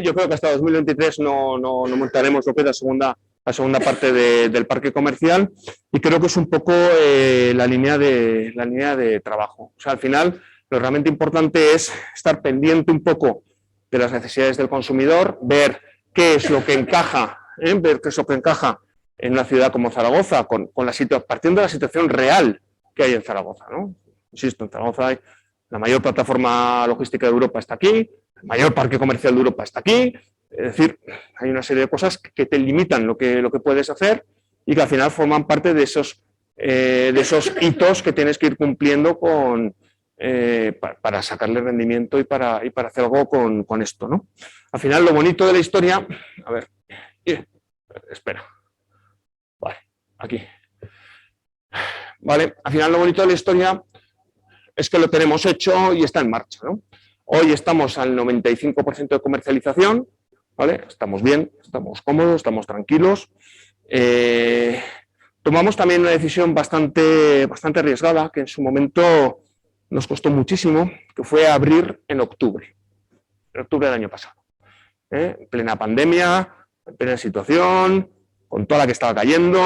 Yo creo que hasta 2023 no montaremos lo que es la segunda parte del parque comercial, y creo que es un poco la línea de trabajo. O sea, al final, lo realmente importante es estar pendiente un poco de las necesidades del consumidor, ver qué es lo que encaja, en una ciudad como Zaragoza, partiendo de la situación real que hay en Zaragoza, ¿no? Insisto, en Zaragoza hay la mayor plataforma logística de Europa está aquí, el mayor parque comercial de Europa está aquí. Es decir, hay una serie de cosas que te limitan lo que puedes hacer y que al final forman parte de esos hitos que tienes que ir cumpliendo para sacarle rendimiento y para hacer algo con esto, ¿no? Al final, lo bonito de la historia... A ver, espera. Vale, aquí. Vale, al final lo bonito de la historia es que lo tenemos hecho y está en marcha, ¿no? Hoy estamos al 95% de comercialización, ¿vale? Estamos bien, estamos cómodos, estamos tranquilos. Tomamos también una decisión bastante arriesgada, que en su momento nos costó muchísimo, que fue abrir en octubre del año pasado. En plena pandemia, en plena situación, con toda la que estaba cayendo,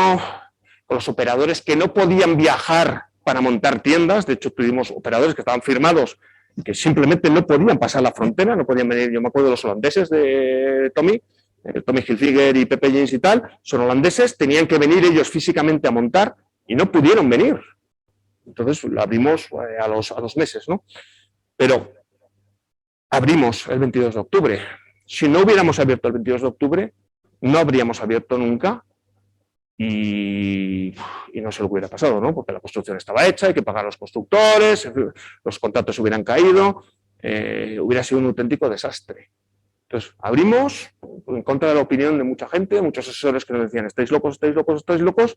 con los operadores que no podían viajar para montar tiendas. De hecho, tuvimos operadores que estaban firmados que simplemente no podían pasar la frontera, no podían venir. Yo me acuerdo de los holandeses de Tommy Hilfiger y Pepe Jeans y tal, son holandeses, tenían que venir ellos físicamente a montar y no pudieron venir. Entonces lo abrimos a los meses, ¿no? Pero abrimos el 22 de octubre. Si no hubiéramos abierto el 22 de octubre, no habríamos abierto nunca y no se lo hubiera pasado, ¿no? Porque la construcción estaba hecha, hay que pagar a los constructores, los contratos hubieran caído, hubiera sido un auténtico desastre. Entonces, abrimos en contra de la opinión de mucha gente, muchos asesores que nos decían, estáis locos, estáis locos, estáis locos.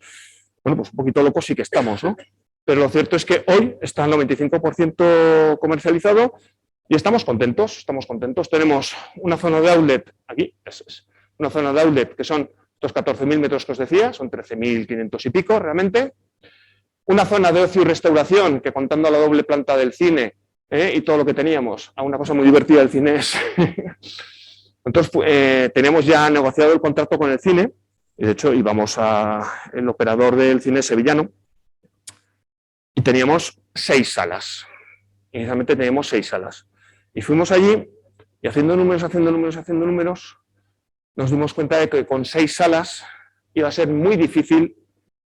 Bueno, pues un poquito locos sí que estamos, ¿no? Pero lo cierto es que hoy está el 95% comercializado y estamos contentos, estamos contentos. Tenemos una zona de outlet, aquí, es una zona de outlet que son estos 14.000 metros que os decía, son 13.500 y pico realmente. Una zona de ocio y restauración que, contando la doble planta del cine y todo lo que teníamos, a una cosa muy divertida del cine es... Entonces, tenemos ya negociado el contrato con el cine, y de hecho íbamos el operador del cine sevillano, y teníamos 6 salas. Inicialmente teníamos 6 salas. Y fuimos allí, y haciendo números, nos dimos cuenta de que con 6 salas iba a ser muy difícil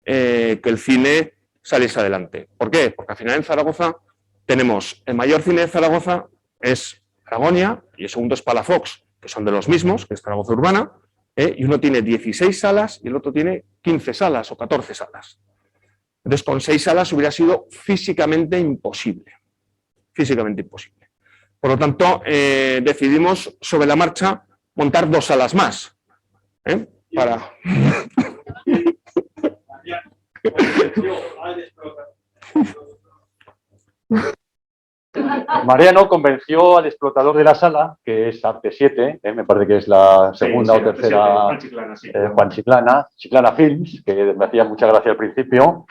que el cine saliese adelante. ¿Por qué? Porque al final en Zaragoza tenemos el mayor cine de Zaragoza es Aragonia y el segundo es Palafox, que son de los mismos, que es Zaragoza Urbana, y uno tiene 16 salas y el otro tiene 15 salas o 14 salas. Entonces, con 6 salas hubiera sido físicamente imposible. Físicamente imposible. Por lo tanto, decidimos sobre la marcha montar 2 salas más. Para... Mariano convenció al explotador de la sala, que es Arte 7, me parece que es la segunda o tercera, Juan Chiclana, sí. Juan Chiclana, Chiclana Films, que me hacía mucha gracia al principio,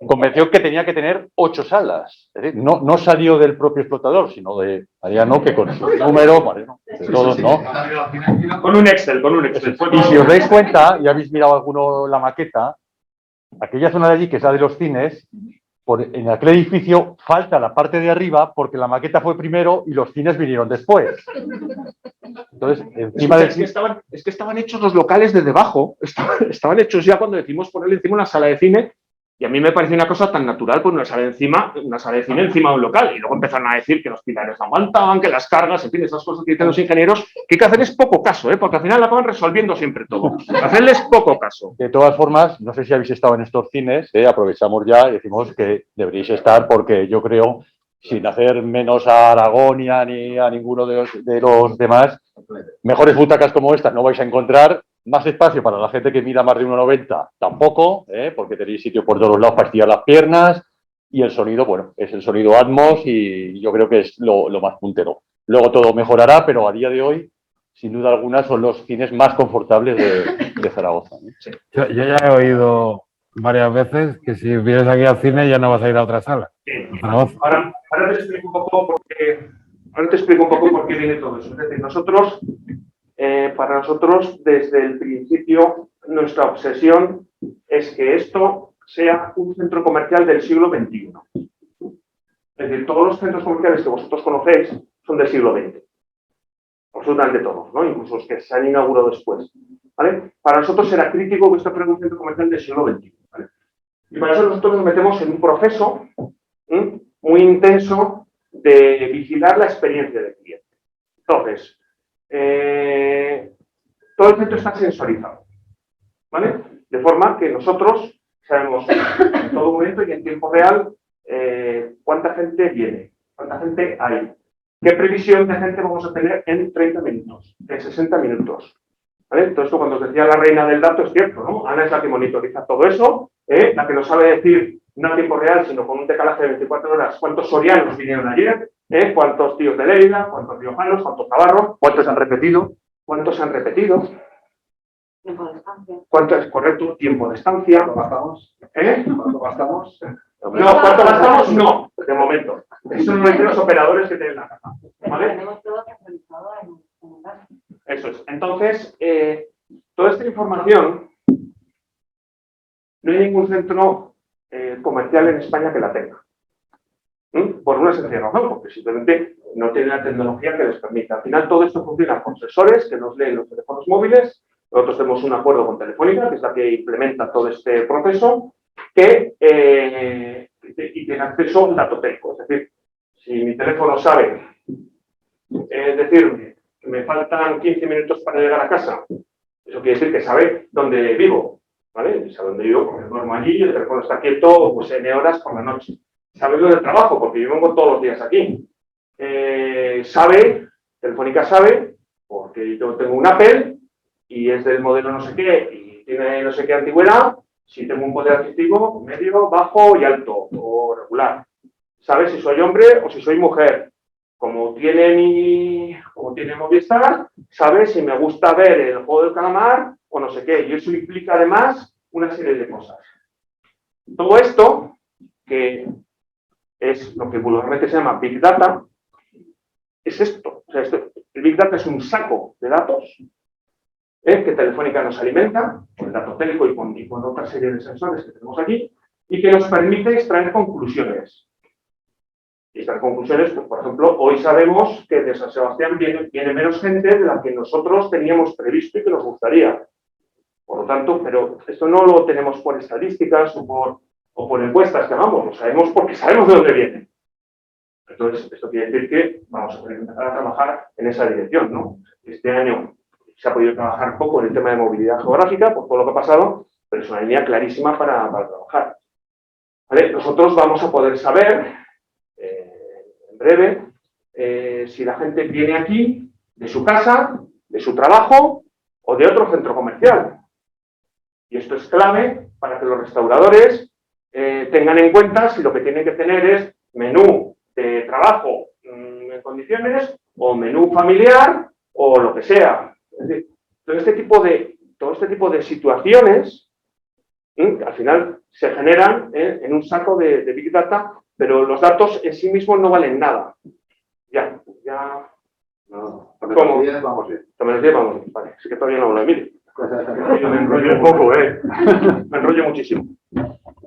convenció que tenía que tener 8 salas. Es decir, no salió del propio explotador, sino de Mariano, que con su número, Mariano, de todos, ¿no? Con un Excel. Y si os dais cuenta, y habéis mirado alguno la maqueta, aquella zona de allí, que es la de los cines, en aquel edificio falta la parte de arriba porque la maqueta fue primero y los cines vinieron después. Entonces, encima es que estaban hechos los locales de debajo, estaban hechos ya cuando decimos ponerle encima una sala de cine, y a mí me pareció una cosa tan natural poner una sala de cine encima de un local, y luego empezaron a decir que los pilares no aguantaban, que las cargas, en fin, esas cosas que dicen los ingenieros, que hay que hacerles poco caso, porque al final acaban resolviendo siempre todo. Hacerles poco caso. De todas formas, no sé si habéis estado en estos cines, aprovechamos ya y decimos que deberíais estar, porque yo creo, sin hacer menos a Aragón ni a ninguno de los demás, mejores butacas como estas no vais a encontrar. Más espacio para la gente que mida más de 1,90 tampoco, porque tenéis sitio por todos los lados para estirar las piernas, y el sonido, bueno, es el sonido Atmos y yo creo que es lo más puntero. Luego todo mejorará, pero a día de hoy, sin duda alguna, son los cines más confortables de Zaragoza. Sí. Yo ya he oído varias veces que si vienes aquí al cine ya no vas a ir a otra sala. Sí. Ahora te explico un poco por qué viene todo eso. Es decir, para nosotros, desde el principio, nuestra obsesión es que esto sea un centro comercial del siglo XXI. Es decir, todos los centros comerciales que vosotros conocéis son del siglo XX. Absolutamente todos, ¿no? Incluso los que se han inaugurado después. ¿Vale? Para nosotros será crítico que esto fuera un centro comercial del siglo XXI. ¿Vale? Y para eso nosotros nos metemos en un proceso muy intenso de vigilar la experiencia del cliente. Entonces, todo el centro está sensorizado, ¿vale? De forma que nosotros sabemos en todo momento y en tiempo real cuánta gente viene, cuánta gente hay, qué previsión de gente vamos a tener en 30 minutos, en 60 minutos. ¿Vale? Todo esto, cuando os decía la reina del dato, es cierto, ¿no? Ana es la que monitoriza todo eso, la que nos sabe decir, no a tiempo real, sino con un decalaje de 24 horas, cuántos sorianos vinieron ayer, cuántos tíos de Lleida, cuántos riojanos, cuántos navarros, ¿Cuántos han repetido? cuántos se han repetido, Tiempo de estancia. cuánto es correcto, tiempo de estancia. ¿Cuánto gastamos? ¿Cuánto gastamos? No, ¿cuánto gastamos? No, de momento. Eso no lo dicen los operadores que tienen la caja. ¿Vale? Tenemos todo centralizado en un caso. Eso es. Entonces, toda esta información, no hay ningún centro comercial en España que la tenga. Por una sencilla razón, porque simplemente no tiene la tecnología que les permita. Al final, todo esto funciona con sensores que nos leen los teléfonos móviles. Nosotros tenemos un acuerdo con Telefónica, que es la que implementa todo este proceso, y tiene acceso al dato técnico. Es decir, si mi teléfono sabe decirme que me faltan 15 minutos para llegar a casa, eso quiere decir que sabe dónde vivo, ¿vale? Sabe dónde vivo porque duermo allí y el teléfono está quieto pues N horas por la noche. Sabe dónde trabajo porque yo vengo todos los días aquí. Telefónica sabe, porque yo tengo un Apple y es del modelo no sé qué y tiene no sé qué antigüedad, si tengo un poder adquisitivo medio, bajo y alto o regular. Sabe si soy hombre o si soy mujer. Como tiene Movistar, sabe si me gusta ver el juego del calamar o no sé qué. Y eso implica además una serie de cosas. Todo esto, que es lo que vulgarmente se llama Big Data, es esto. O sea, el Big Data es un saco de datos que Telefónica nos alimenta, con el dato técnico y con otra serie de sensores que tenemos aquí, y que nos permite extraer conclusiones. Y estas conclusiones, pues, por ejemplo, hoy sabemos que de San Sebastián viene menos gente de la que nosotros teníamos previsto y que nos gustaría. Por lo tanto, pero esto no lo tenemos por estadísticas o por encuestas que hagamos, lo sabemos porque sabemos de dónde viene. Entonces, esto quiere decir que vamos a poder empezar a trabajar en esa dirección, ¿no? Este año se ha podido trabajar poco en el tema de movilidad geográfica por todo lo que ha pasado, pero es una línea clarísima para trabajar. ¿Vale? Nosotros vamos a poder saber en breve si la gente viene aquí de su casa, de su trabajo o de otro centro comercial. Y esto es clave para que los restauradores tengan en cuenta si lo que tienen que tener es menú de trabajo en condiciones, o menú familiar, o lo que sea. Es decir, todo este tipo de situaciones al final se generan en un saco de Big Data, pero los datos en sí mismos no valen nada. Ya. No, ¿Cómo? vamos bien. También les vamos bien. Vale, es que todavía no hablo de mí. Yo me enrollo un poco, Me enrollo muchísimo.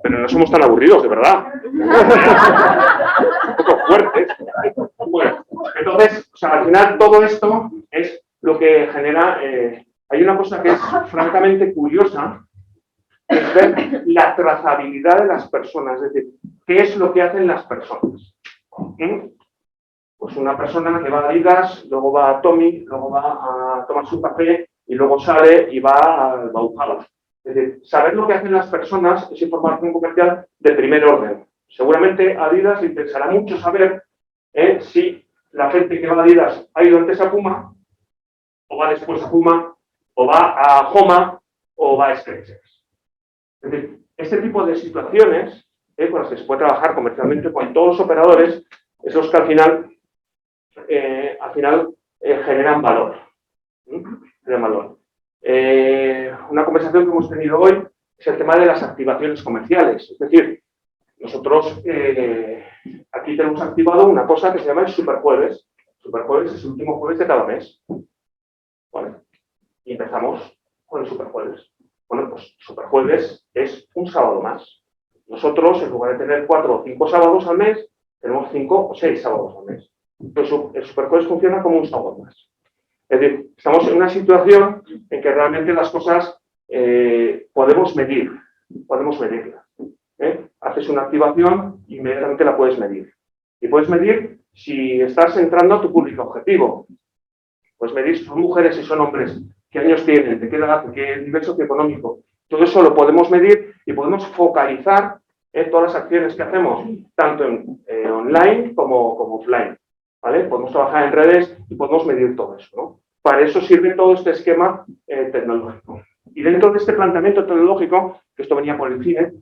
Pero no somos tan aburridos, de verdad. Un poco fuertes. Bueno, entonces, o sea, al final todo esto es lo que genera... hay una cosa que es francamente curiosa, que es ver la trazabilidad de las personas, es decir, qué es lo que hacen las personas. Pues una persona que va a Adidas, luego va a Tommy, luego va a tomar su café y luego sale y va al Bauhaus. Es decir, saber lo que hacen las personas es información comercial de primer orden. Seguramente a Adidas le interesará mucho saber si la gente que va a Adidas ha ido antes a Puma, o va después a Puma, o va a Homa, o va a Skechers. Es decir, este tipo de situaciones con las que se puede trabajar comercialmente con todos los operadores, esos que al final generan valor. Una conversación que hemos tenido hoy es el tema de las activaciones comerciales. Es decir, nosotros aquí tenemos activado una cosa que se llama el Superjueves. Superjueves es el último jueves de cada mes. ¿Vale? Y empezamos con el Superjueves. Bueno, pues Superjueves es un sábado más. Nosotros, en lugar de tener 4 o 5 sábados al mes, tenemos 5 o 6 sábados al mes. Entonces, el Superjueves funciona como un sábado más. Es decir, estamos en una situación en que realmente las cosas podemos medirlas. Haces una activación, inmediatamente la puedes medir. Y puedes medir si estás entrando a tu público objetivo. Puedes medir si son mujeres, si son hombres, qué años tienen, de qué edad, qué nivel socioeconómico. Todo eso lo podemos medir y podemos focalizar todas las acciones que hacemos, tanto en online como offline. ¿Vale? Podemos trabajar en redes y podemos medir todo eso, ¿no? Para eso sirve todo este esquema tecnológico. Y dentro de este planteamiento tecnológico, que esto venía por el cine,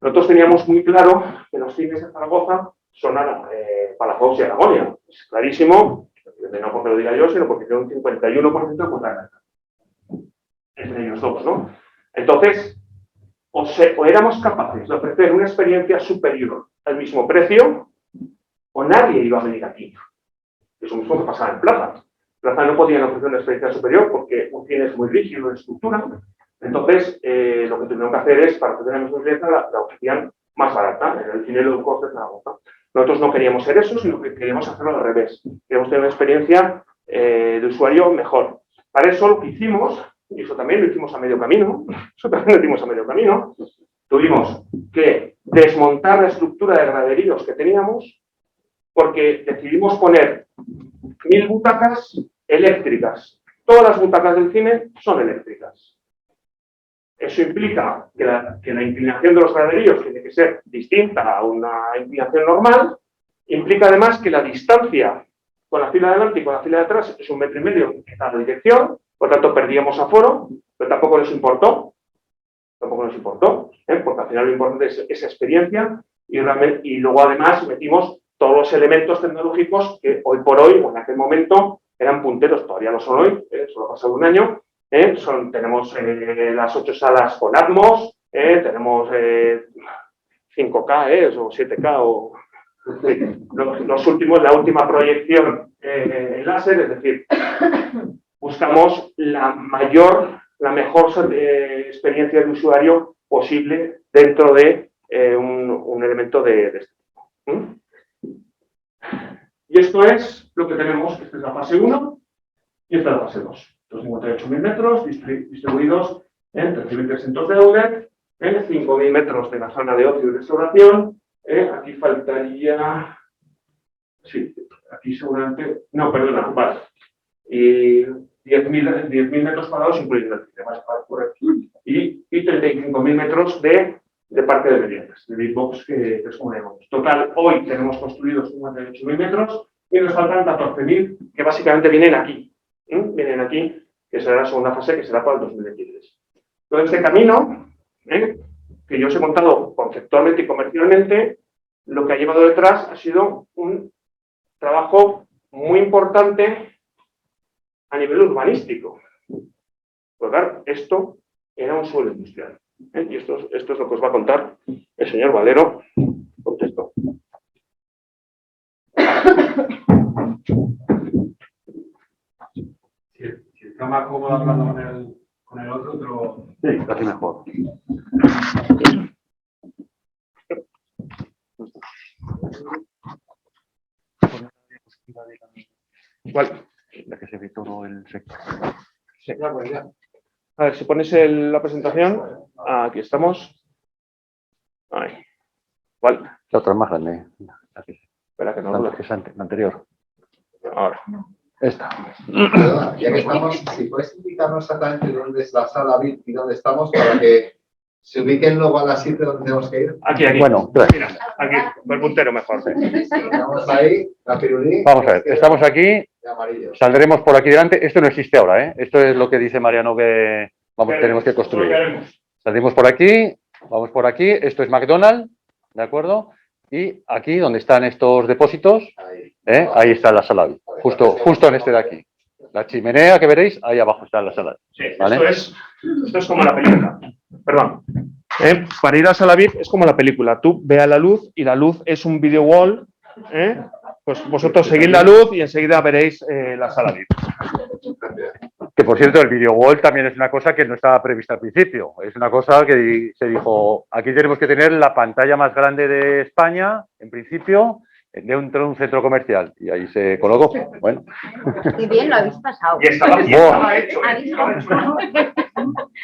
nosotros teníamos muy claro que los cines de Zaragoza son Palafox y Aragonia. Es clarísimo, no porque lo diga yo, sino porque tiene un 51% de cuota de mercado. Entre ellos dos, ¿no? Entonces, o éramos capaces de ofrecer una experiencia superior al mismo precio, o nadie iba a venir aquí. Eso mismo que pasaba en Plaza. Plaza no podían ofrecer una experiencia superior porque un cine es muy rígido en estructura. Entonces, lo que tuvieron que hacer es, para ofrecer la misma experiencia, la ofrecían más barata, en el cine low cost de Zaragoza. Nosotros no queríamos ser eso, sino que queríamos hacerlo al revés. Queríamos tener una experiencia de usuario mejor. Para eso lo que hicimos, y eso también lo hicimos a medio camino, tuvimos que desmontar la estructura de graderíos que teníamos, porque decidimos poner 1000 butacas eléctricas. Todas las butacas del cine son eléctricas. Eso implica que la inclinación de los graderíos tiene que ser distinta a una inclinación normal. Implica además que la distancia con la fila de delante y con la fila de atrás es 1,5 metros en cada dirección. Por tanto, perdíamos aforo, pero tampoco nos importó. Porque al final lo importante es esa experiencia y luego además metimos todos los elementos tecnológicos que hoy por hoy, o en aquel momento, eran punteros, todavía no son hoy, solo ha pasado un año. Tenemos las 8 salas con Atmos, tenemos 5K o 7K, o los últimos, la última proyección en láser, es decir, buscamos la mejor experiencia de usuario posible dentro de un elemento de este tipo. Y esto es lo que tenemos, esta es la fase 1 y esta es la fase 2. 258.000 metros distribuidos en 13.300 de outlet, 5.000 metros de la zona de ocio y restauración. Aquí faltaría... Sí, aquí seguramente... No, perdona, vale. Y 10.000 metros cuadrados incluyendo el cine, más por aquí. Y 35.000 metros de parque de meriendas, de Big Box, que es como llamamos. Total, hoy tenemos construidos 58.000 metros y nos faltan 14.000 que básicamente vienen aquí. Vienen aquí, que será la segunda fase, que será para el 2023. Todo este camino, que yo os he contado conceptualmente y comercialmente, lo que ha llevado detrás ha sido un trabajo muy importante a nivel urbanístico. Pues claro, esto era un suelo industrial. Y esto es lo que os va a contar el señor Valero. Contesto. Si está más cómodo hablando con el otro, pero... Sí, casi mejor. ¿Cuál? La que se ve todo el sector. Sí. A ver, si pones la presentación, aquí estamos. Ahí. ¿Cuál? La otra es más grande. Aquí. Espera que no La dura. anterior. Ahora. Esta. Perdona, ya que estamos, si puedes indicarnos exactamente dónde es la sala VIP y dónde estamos para que se ubiquen luego a las 7 donde tenemos que ir. Aquí. Bueno, Mira, aquí, el puntero mejor. Estamos ahí, la pirulí. vamos a ver, estamos aquí, De amarillo. saldremos por aquí delante. Esto no existe ahora, ¿eh? Esto es lo que dice Mariano que tenemos que construir. Salimos por aquí, vamos por aquí. Esto es McDonald's, ¿de acuerdo? Y aquí, donde están estos depósitos, Ahí. ahí está la sala VIP. Justo en este de aquí. La chimenea que veréis, ahí abajo está la sala VIP. Sí, ¿Vale? esto es como la película. Perdón. Para ir a sala VIP es como la película. Tú ve a la luz y la luz es un video wall. Pues vosotros seguid la luz y enseguida veréis la sala VIP. Que por cierto, el video wall también es una cosa que no estaba prevista al principio. Es una cosa que se dijo, aquí tenemos que tener la pantalla más grande de España, en principio, dentro de un centro comercial. Y ahí se colocó. Bueno. Qué bien lo habéis pasado. Y estaba hecho.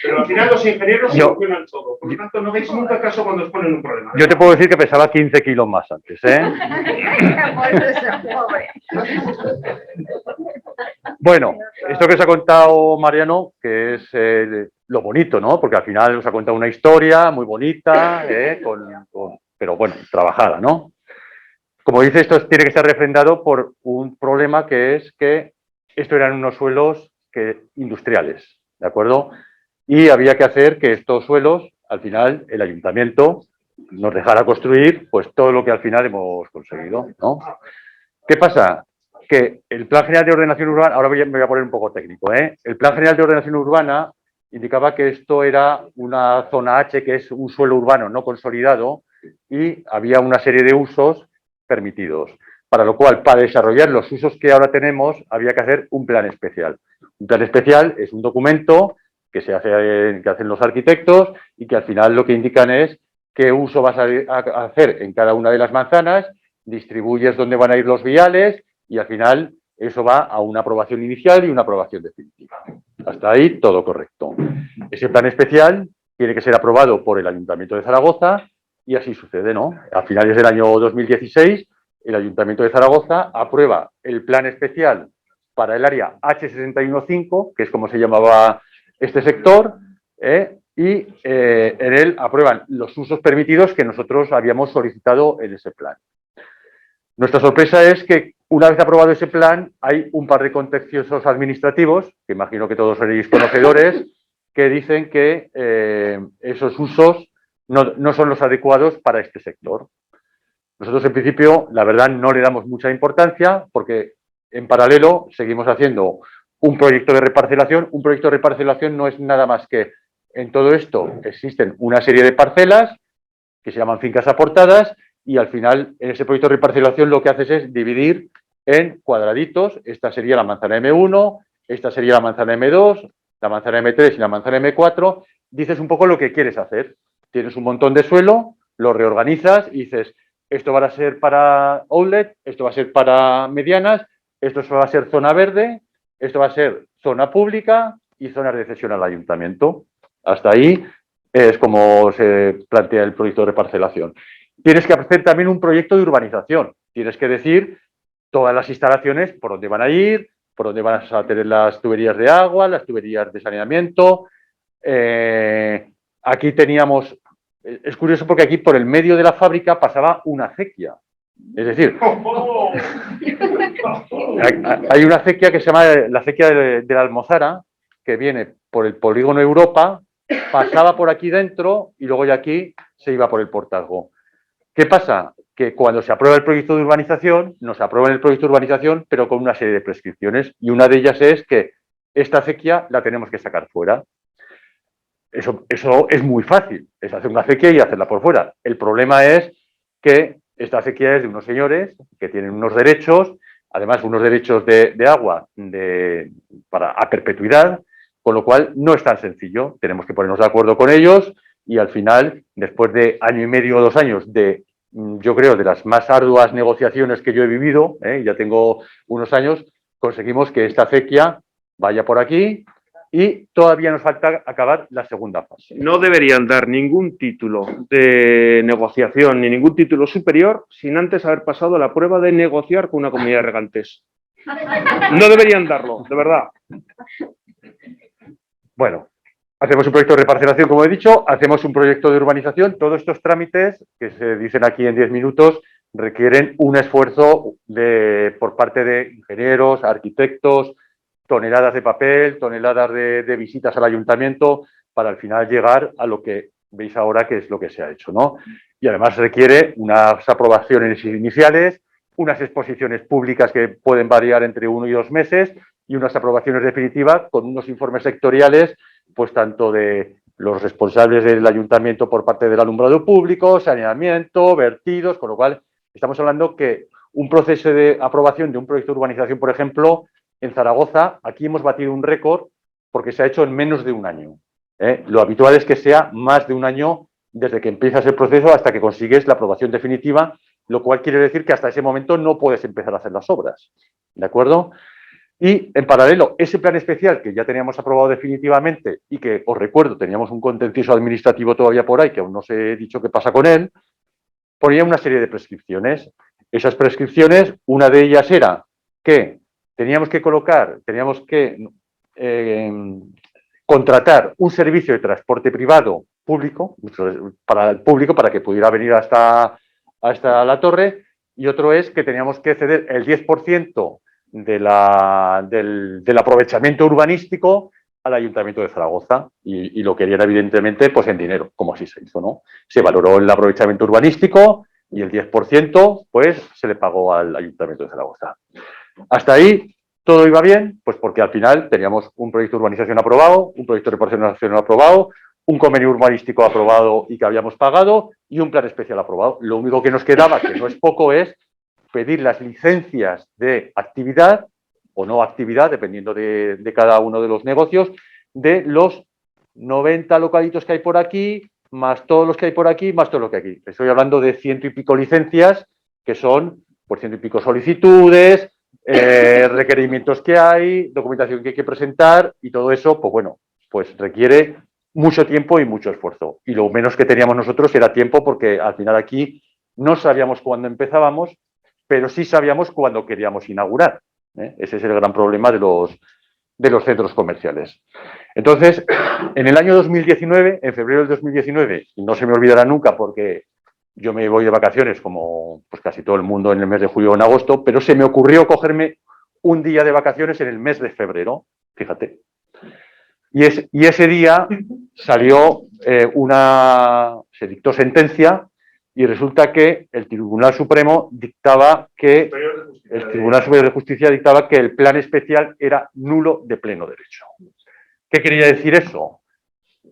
Pero al final los ingenieros solucionan todo. Por lo tanto, no veis nunca caso cuando os ponen un problema. Yo te puedo decir que pesaba 15 kilos más antes, ¿eh? Bueno, esto que os ha contado Mariano, que es lo bonito, ¿no? Porque al final os ha contado una historia muy bonita, pero bueno, trabajada, ¿no? Como dice, esto tiene que estar refrendado por un problema que es que esto eran unos suelos industriales, ¿de acuerdo? Y había que hacer que estos suelos, al final, el ayuntamiento nos dejara construir pues todo lo que al final hemos conseguido, ¿no? ¿Qué pasa? Que el Plan General de Ordenación Urbana, ahora me voy a poner un poco técnico, el Plan General de Ordenación Urbana indicaba que esto era una zona H, que es un suelo urbano no consolidado, y había una serie de usos permitidos. Para lo cual, para desarrollar los usos que ahora tenemos, había que hacer un plan especial. Un plan especial es un documento que hacen los arquitectos y que al final lo que indican es qué uso vas a hacer en cada una de las manzanas, distribuyes dónde van a ir los viales y al final eso va a una aprobación inicial y una aprobación definitiva. Hasta ahí todo correcto. Ese plan especial tiene que ser aprobado por el Ayuntamiento de Zaragoza y así sucede, ¿no? A finales del año 2016, el Ayuntamiento de Zaragoza aprueba el plan especial para el área H615, que es como se llamaba este sector, y en él aprueban los usos permitidos que nosotros habíamos solicitado en ese plan. Nuestra sorpresa es que una vez aprobado ese plan hay un par de contenciosos administrativos, que imagino que todos seréis conocedores, que dicen que esos usos no son los adecuados para este sector. Nosotros, en principio, la verdad, no le damos mucha importancia porque, en paralelo, seguimos haciendo un proyecto de reparcelación. Un proyecto de reparcelación no es nada más que, en todo esto, existen una serie de parcelas que se llaman fincas aportadas y, al final, en ese proyecto de reparcelación lo que haces es dividir en cuadraditos. Esta sería la manzana M1, esta sería la manzana M2, la manzana M3 y la manzana M4. Dices un poco lo que quieres hacer. Tienes un montón de suelo, lo reorganizas y dices, esto va a ser para outlet, esto va a ser para medianas, esto va a ser zona verde, esto va a ser zona pública y zonas de cesión al ayuntamiento. Hasta ahí es como se plantea el proyecto de reparcelación. Tienes que hacer también un proyecto de urbanización. Tienes que decir todas las instalaciones, por dónde van a ir, por dónde van a tener las tuberías de agua, las tuberías de saneamiento. Aquí teníamos... Es curioso porque aquí por el medio de la fábrica pasaba una acequia. Es decir, hay una acequia que se llama la acequia de la Almozara, que viene por el polígono Europa, pasaba por aquí dentro y luego de aquí se iba por el Portazgo. ¿Qué pasa? que cuando se aprueba el proyecto de urbanización, nos aprueban el proyecto de urbanización, pero con una serie de prescripciones. Y una de ellas es que esta acequia la tenemos que sacar fuera. Eso es muy fácil, es hacer una acequia y hacerla por fuera. El problema es que esta acequia es de unos señores que tienen unos derechos, además unos derechos de agua a perpetuidad, con lo cual no es tan sencillo. Tenemos que ponernos de acuerdo con ellos y al final, después de año y medio o 2 años de, yo creo, de las más arduas negociaciones que yo he vivido, ya tengo unos años, conseguimos que esta acequia vaya por aquí y todavía nos falta acabar la segunda fase. No deberían dar ningún título de negociación ni ningún título superior sin antes haber pasado la prueba de negociar con una comunidad de regantes. No deberían darlo, de verdad. Bueno, hacemos un proyecto de reparcelación, como he dicho, hacemos un proyecto de urbanización. Todos estos trámites, que se dicen aquí en 10 minutos, requieren un esfuerzo por parte de ingenieros, arquitectos, toneladas de papel, toneladas de visitas al ayuntamiento, para al final llegar a lo que veis ahora que es lo que se ha hecho, ¿no? Y además requiere unas aprobaciones iniciales, unas exposiciones públicas que pueden variar entre 1 y 2 meses y unas aprobaciones definitivas con unos informes sectoriales, pues tanto de los responsables del ayuntamiento por parte del alumbrado público, saneamiento, vertidos, con lo cual estamos hablando que un proceso de aprobación de un proyecto de urbanización, por ejemplo, en Zaragoza, aquí hemos batido un récord porque se ha hecho en menos de 1 año. Lo habitual es que sea más de 1 año desde que empiezas el proceso hasta que consigues la aprobación definitiva, lo cual quiere decir que hasta ese momento no puedes empezar a hacer las obras. ¿De acuerdo? Y en paralelo, ese plan especial que ya teníamos aprobado definitivamente y que, os recuerdo, teníamos un contencioso administrativo todavía por ahí, que aún no os he dicho qué pasa con él, ponía una serie de prescripciones. Esas prescripciones, una de ellas era que teníamos que contratar un servicio de transporte privado público, para el público, para que pudiera venir hasta la torre, y otro es que teníamos que ceder el 10% del aprovechamiento urbanístico al Ayuntamiento de Zaragoza, y lo querían evidentemente pues en dinero, como así se hizo, ¿no? Se valoró el aprovechamiento urbanístico y el 10% pues se le pagó al Ayuntamiento de Zaragoza. Hasta ahí todo iba bien, pues porque al final teníamos un proyecto de urbanización aprobado, un proyecto de reparcelación aprobado, un convenio urbanístico aprobado y que habíamos pagado y un plan especial aprobado. Lo único que nos quedaba, que no es poco, es pedir las licencias de actividad o no actividad, dependiendo de cada uno de los negocios, de los 90 localitos que hay por aquí, más todos los que hay por aquí, más todo lo que hay aquí. Estoy hablando de 100 y pico licencias, que son por 100 y pico solicitudes, requerimientos que hay, documentación que hay que presentar y todo eso, pues bueno, pues requiere mucho tiempo y mucho esfuerzo. Y lo menos que teníamos nosotros era tiempo porque al final aquí no sabíamos cuándo empezábamos, pero sí sabíamos cuándo queríamos inaugurar. Ese es el gran problema de los centros comerciales. Entonces, en el año 2019, en febrero del 2019, y no se me olvidará nunca porque yo me voy de vacaciones como pues casi todo el mundo en el mes de julio o en agosto, pero se me ocurrió cogerme un día de vacaciones en el mes de febrero, fíjate. Y ese día salió se dictó sentencia y resulta que el Tribunal Supremo dictaba que el Tribunal Superior de Justicia dictaba que el plan especial era nulo de pleno derecho. ¿Qué quería decir eso?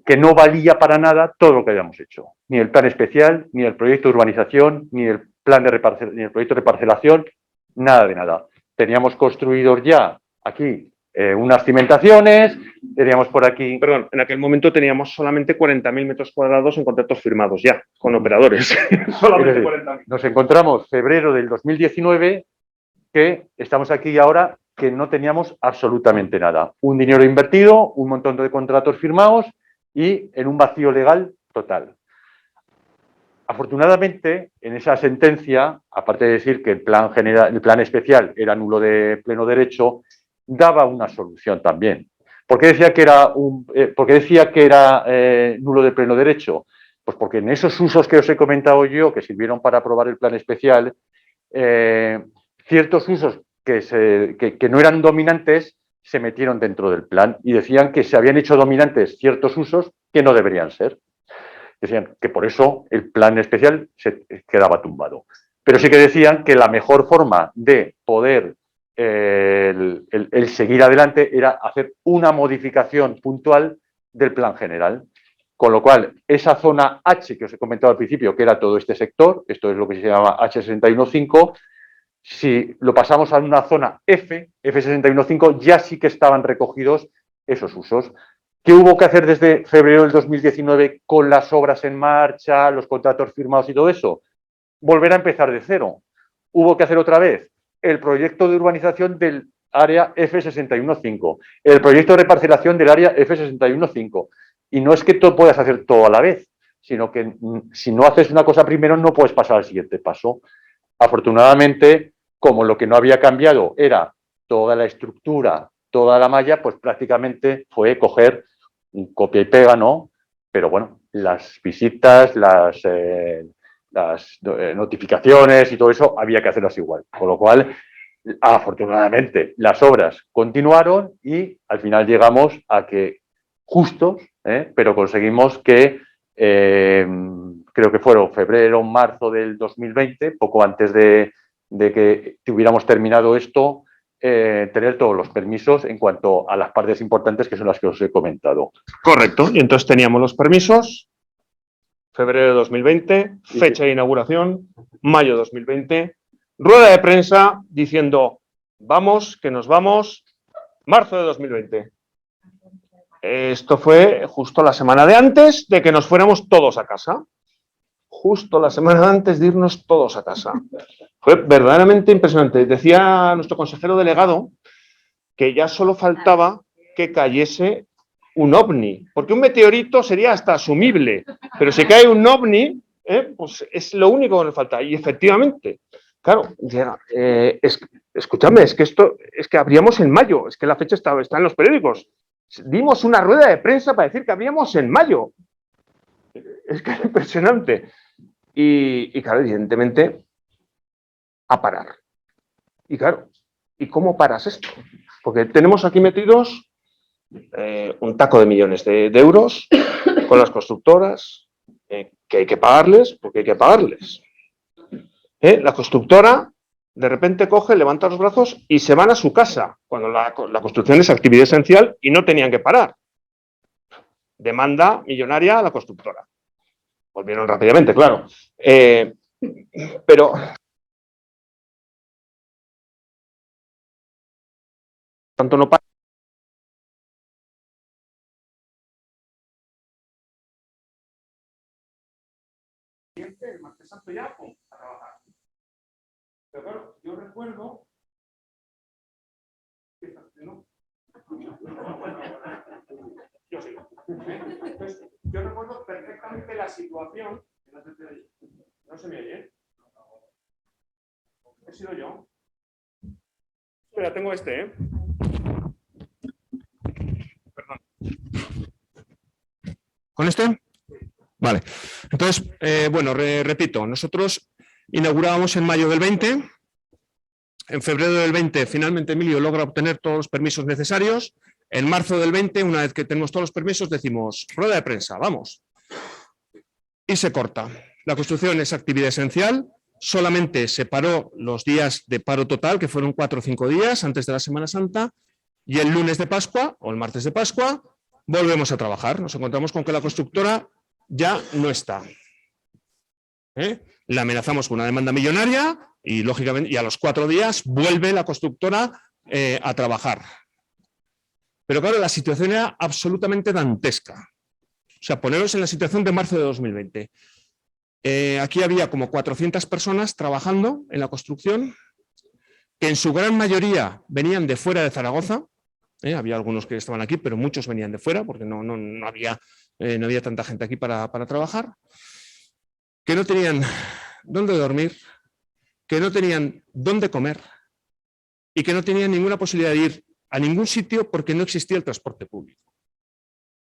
Que no valía para nada todo lo que habíamos hecho. Ni el plan especial, ni el proyecto de urbanización, ni el ni el proyecto de parcelación, nada de nada. Teníamos construidos ya aquí unas cimentaciones, teníamos por aquí... Perdón, en aquel momento teníamos solamente 40.000 metros cuadrados en contratos firmados ya, con operadores. Solamente 40.000. Nos encontramos febrero del 2019, que estamos aquí ahora, que no teníamos absolutamente nada. Un dinero invertido, un montón de contratos firmados y en un vacío legal total. Afortunadamente, en esa sentencia, aparte de decir que el plan especial era nulo de pleno derecho, daba una solución también. ¿Por qué decía que era nulo de pleno derecho? Pues porque en esos usos que os he comentado yo, que sirvieron para aprobar el plan especial, ciertos usos que no eran dominantes se metieron dentro del plan y decían que se habían hecho dominantes ciertos usos que no deberían ser. Decían que por eso el plan especial se quedaba tumbado. Pero sí que decían que la mejor forma de poder el seguir adelante era hacer una modificación puntual del plan general. Con lo cual, esa zona H que os he comentado al principio, que era todo este sector, esto es lo que se llama H615, si lo pasamos a una zona F615, ya sí que estaban recogidos esos usos. ¿Qué hubo que hacer desde febrero del 2019 con las obras en marcha, los contratos firmados y todo eso? Volver a empezar de cero. Hubo que hacer otra vez el proyecto de urbanización del área F615, el proyecto de reparcelación del área F615. Y no es que tú puedas hacer todo a la vez, sino que si no haces una cosa primero no puedes pasar al siguiente paso. Afortunadamente, como lo que no había cambiado era toda la estructura, toda la malla, pues prácticamente fue coger un copia y pega, ¿no? Pero bueno, las visitas, las notificaciones y todo eso había que hacerlas igual. Con lo cual, afortunadamente, las obras continuaron y al final llegamos a que justos, pero conseguimos que creo que fueron febrero, marzo del 2020, poco antes de que hubiéramos terminado esto, tener todos los permisos en cuanto a las partes importantes que son las que os he comentado. Correcto, y entonces teníamos los permisos, febrero de 2020, fecha de inauguración, mayo de 2020, rueda de prensa diciendo, vamos, que nos vamos, marzo de 2020. Esto fue justo la semana de antes de que nos fuéramos todos a casa. Justo la semana antes de irnos todos a casa. Fue verdaderamente impresionante. Decía nuestro consejero delegado que ya solo faltaba que cayese un ovni, porque un meteorito sería hasta asumible, pero si cae un ovni, pues es lo único que nos falta. Y efectivamente, claro, escúchame, es que esto, es que abríamos en mayo, es que la fecha está en los periódicos. Dimos una rueda de prensa para decir que abríamos en mayo. Es que es impresionante. Y claro, evidentemente, a parar. Y claro, ¿y cómo paras esto? Porque tenemos aquí metidos un taco de millones de euros con las constructoras, que hay que pagarles, porque hay que pagarles. La constructora de repente coge, levanta los brazos y se van a su casa, cuando la construcción es actividad esencial y no tenían que parar. Demanda millonaria a la constructora. Volvieron rápidamente, claro. Pero tanto no para. El martes santo ya, pum, a trabajar. Pero claro, yo recuerdo ¿no? Yo sigo. Entonces, yo recuerdo perfectamente la situación. No se me oye. He sido yo. Espera, tengo este, Perdón. ¿Con este? Vale. Entonces, bueno, repito, nosotros inaugurábamos en mayo del 20. En febrero del 20, finalmente Emilio logra obtener todos los permisos necesarios. En marzo del 20, una vez que tenemos todos los permisos, decimos, rueda de prensa, vamos. Y se corta. La construcción es actividad esencial. Solamente se paró los días de paro total, que fueron 4 o 5 días antes de la Semana Santa, y el lunes de Pascua, o el martes de Pascua, volvemos a trabajar. Nos encontramos con que la constructora ya no está. La amenazamos con una demanda millonaria y, lógicamente, y a los 4 días vuelve la constructora a trabajar. Pero claro, la situación era absolutamente dantesca. O sea, poneros en la situación de marzo de 2020. Aquí había como 400 personas trabajando en la construcción, que en su gran mayoría venían de fuera de Zaragoza. Había algunos que estaban aquí, pero muchos venían de fuera, porque no había tanta gente aquí para trabajar, que no tenían dónde dormir, que no tenían dónde comer y que no tenían ninguna posibilidad de ir a ningún sitio porque no existía el transporte público.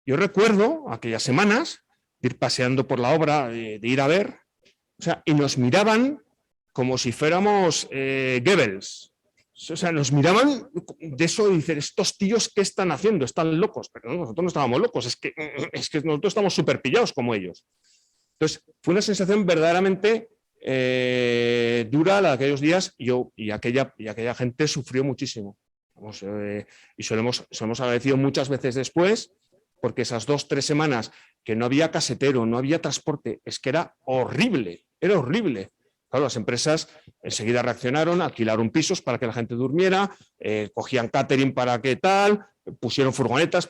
Yo recuerdo aquellas semanas de ir paseando por la obra, de ir a ver, o sea, y nos miraban como si fuéramos Goebbels. O sea, nos miraban de eso y dicen, estos tíos, ¿qué están haciendo? Están locos. Pero no, nosotros no estábamos locos, es que nosotros estamos súper pillados como ellos. Entonces, fue una sensación verdaderamente dura la de aquellos días y aquella gente sufrió muchísimo. Y se lo hemos agradecido muchas veces después, porque esas 2-3 semanas que no había casetero, no había transporte, es que era horrible, era horrible. Claro, las empresas enseguida reaccionaron, alquilaron pisos para que la gente durmiera, cogían catering para qué tal, pusieron furgonetas,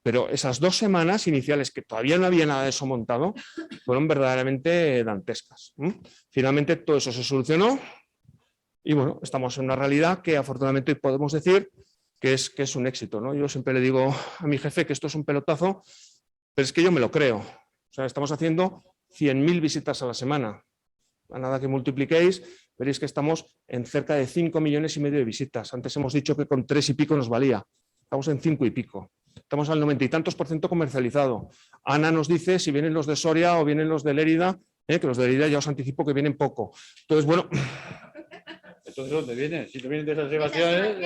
pero esas 2 semanas iniciales que todavía no había nada de eso montado, fueron verdaderamente dantescas. Finalmente todo eso se solucionó y bueno, estamos en una realidad que afortunadamente hoy podemos decir que es un éxito, ¿no? Yo siempre le digo a mi jefe que esto es un pelotazo, pero es que yo me lo creo. O sea, estamos haciendo 100.000 visitas a la semana. A nada que multipliquéis, veréis que estamos en cerca de 5,5 millones de visitas. Antes hemos dicho que con 3 y pico nos valía. Estamos en 5 y pico. Estamos al 90 y tantos % comercializado. Ana nos dice si vienen los de Soria o vienen los de Lérida, que los de Lérida ya os anticipo que vienen poco. Entonces, bueno... Entonces, ¿dónde vienen? Si no vienen de San Sebastián...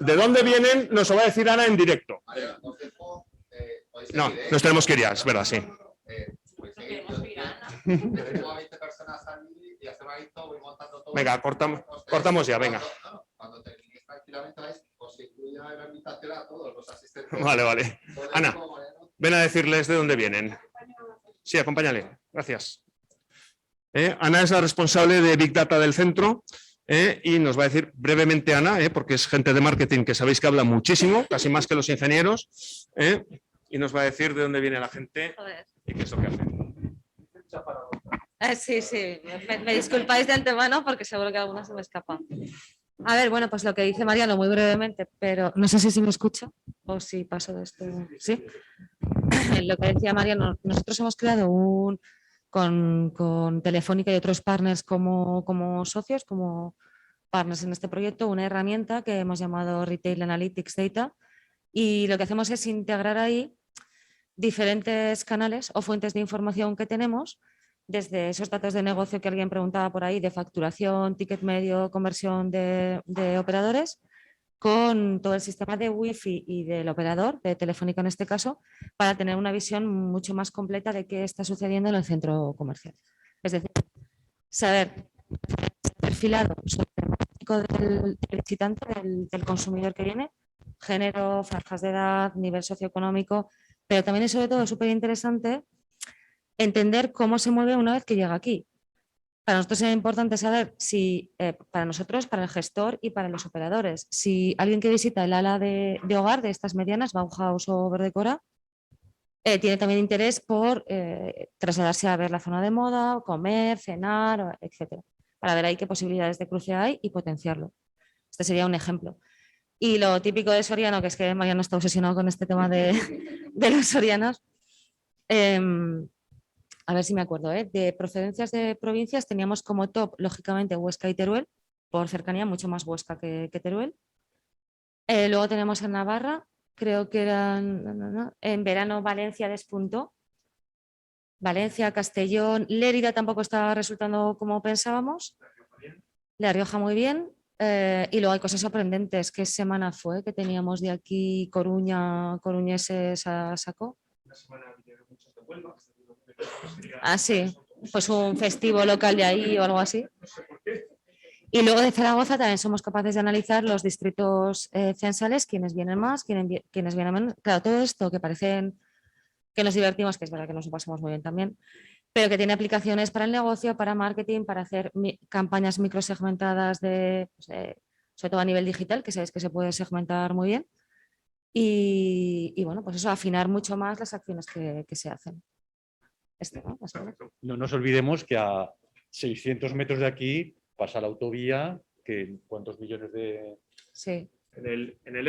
¿De dónde vienen? Nos lo va a decir Ana en directo. No, nos tenemos que ir ya, es verdad, sí. Venga, cortamos ya, venga. Cuando terminéis tranquilamente, os incluya la invitación a todos los asistentes. Vale. Ana, ven a decirles de dónde vienen. Sí, acompáñale. Gracias. Ana es la responsable de Big Data del centro y nos va a decir brevemente Ana, porque es gente de marketing que sabéis que habla muchísimo, casi más que los ingenieros, y nos va a decir de dónde viene la gente y qué es lo que hace. Sí. Me disculpáis de antemano porque seguro que alguna se me escapa. A ver, bueno, pues lo que dice Mariano muy brevemente, pero no sé si me escucha o si paso de esto. ¿Sí? Lo que decía Mariano, nosotros hemos creado con Telefónica y otros partners como socios, como partners en este proyecto, una herramienta que hemos llamado Retail Analytics Data, y lo que hacemos es integrar ahí diferentes canales o fuentes de información que tenemos, desde esos datos de negocio que alguien preguntaba por ahí, de facturación, ticket medio, conversión de operadores, con todo el sistema de Wi-Fi y del operador, de Telefónica en este caso, para tener una visión mucho más completa de qué está sucediendo en el centro comercial. Es decir, saber perfilado sobre el diagnóstico del visitante, del consumidor que viene, género, franjas de edad, nivel socioeconómico, pero también es sobre todo súper interesante entender cómo se mueve una vez que llega aquí. Para nosotros es importante saber si, para nosotros, para el gestor y para los operadores, si alguien que visita el ala de hogar de estas medianas, Bauhaus o Verdecora, tiene también interés por trasladarse a ver la zona de moda, comer, cenar, etc. Para ver ahí qué posibilidades de cruce hay y potenciarlo. Este sería un ejemplo. Y lo típico de Soriano, que es que Mariano está obsesionado con este tema de los sorianos. A ver si me acuerdo, de procedencias de provincias teníamos como top, lógicamente, Huesca y Teruel, por cercanía, mucho más Huesca que Teruel. Luego tenemos en Navarra, creo que eran, en verano Valencia despuntó. Valencia, Castellón, Lérida tampoco estaba resultando como pensábamos. La Rioja muy bien. Y luego hay cosas sorprendentes. ¿Qué semana fue que teníamos de aquí Coruña, coruñeses a saco? Una semana vinieron muchos de Huelva. Ah, sí, pues un festivo local de ahí o algo así. Y luego de Zaragoza también somos capaces de analizar los distritos censales, quienes vienen más, quienes vienen menos. Claro, todo esto que parecen que nos divertimos, que es verdad que nos lo pasamos muy bien también, pero que tiene aplicaciones para el negocio, para marketing, para hacer campañas microsegmentadas sobre todo a nivel digital, que sabéis que se puede segmentar muy bien. Y bueno, pues eso, afinar mucho más las acciones que se hacen. No nos olvidemos que a 600 metros de aquí pasa la autovía, que ¿cuántos millones de...? Sí. En el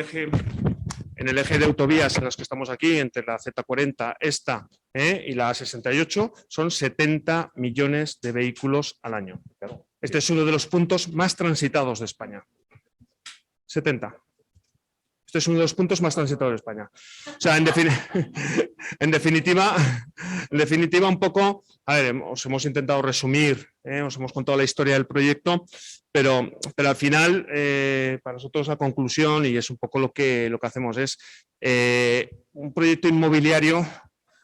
eje de autovías en los que estamos aquí, entre la Z40, esta y la A68, son 70 millones de vehículos al año. Este es uno de los puntos más transitados de España. 70. Este es uno de los puntos más transitados de España. O sea, en definitiva, un poco, a ver, os hemos intentado resumir, os hemos contado la historia del proyecto, pero al final, para nosotros la conclusión, y es un poco lo que hacemos, es un proyecto inmobiliario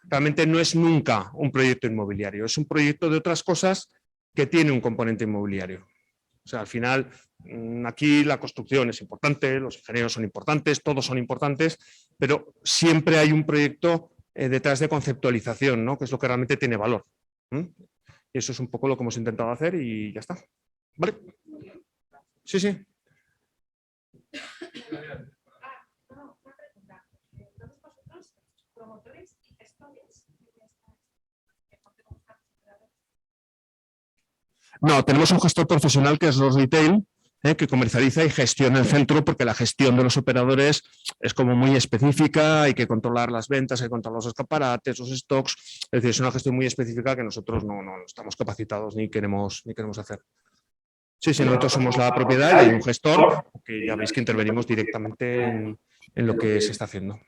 realmente no es nunca un proyecto inmobiliario, es un proyecto de otras cosas que tiene un componente inmobiliario. O sea, al final, aquí la construcción es importante, los ingenieros son importantes, todos son importantes, pero siempre hay un proyecto detrás de conceptualización, ¿no? Que es lo que realmente tiene valor. Y eso es un poco lo que hemos intentado hacer y ya está. ¿Vale? Sí, sí. No, tenemos un gestor profesional que es los Retail, que comercializa y gestiona el centro, porque la gestión de los operadores es como muy específica, hay que controlar las ventas, hay que controlar los escaparates, los stocks, es decir, es una gestión muy específica que nosotros no estamos capacitados ni queremos hacer. Sí, sí, nosotros somos la propiedad y hay un gestor que ya veis que intervenimos directamente en lo que se está haciendo.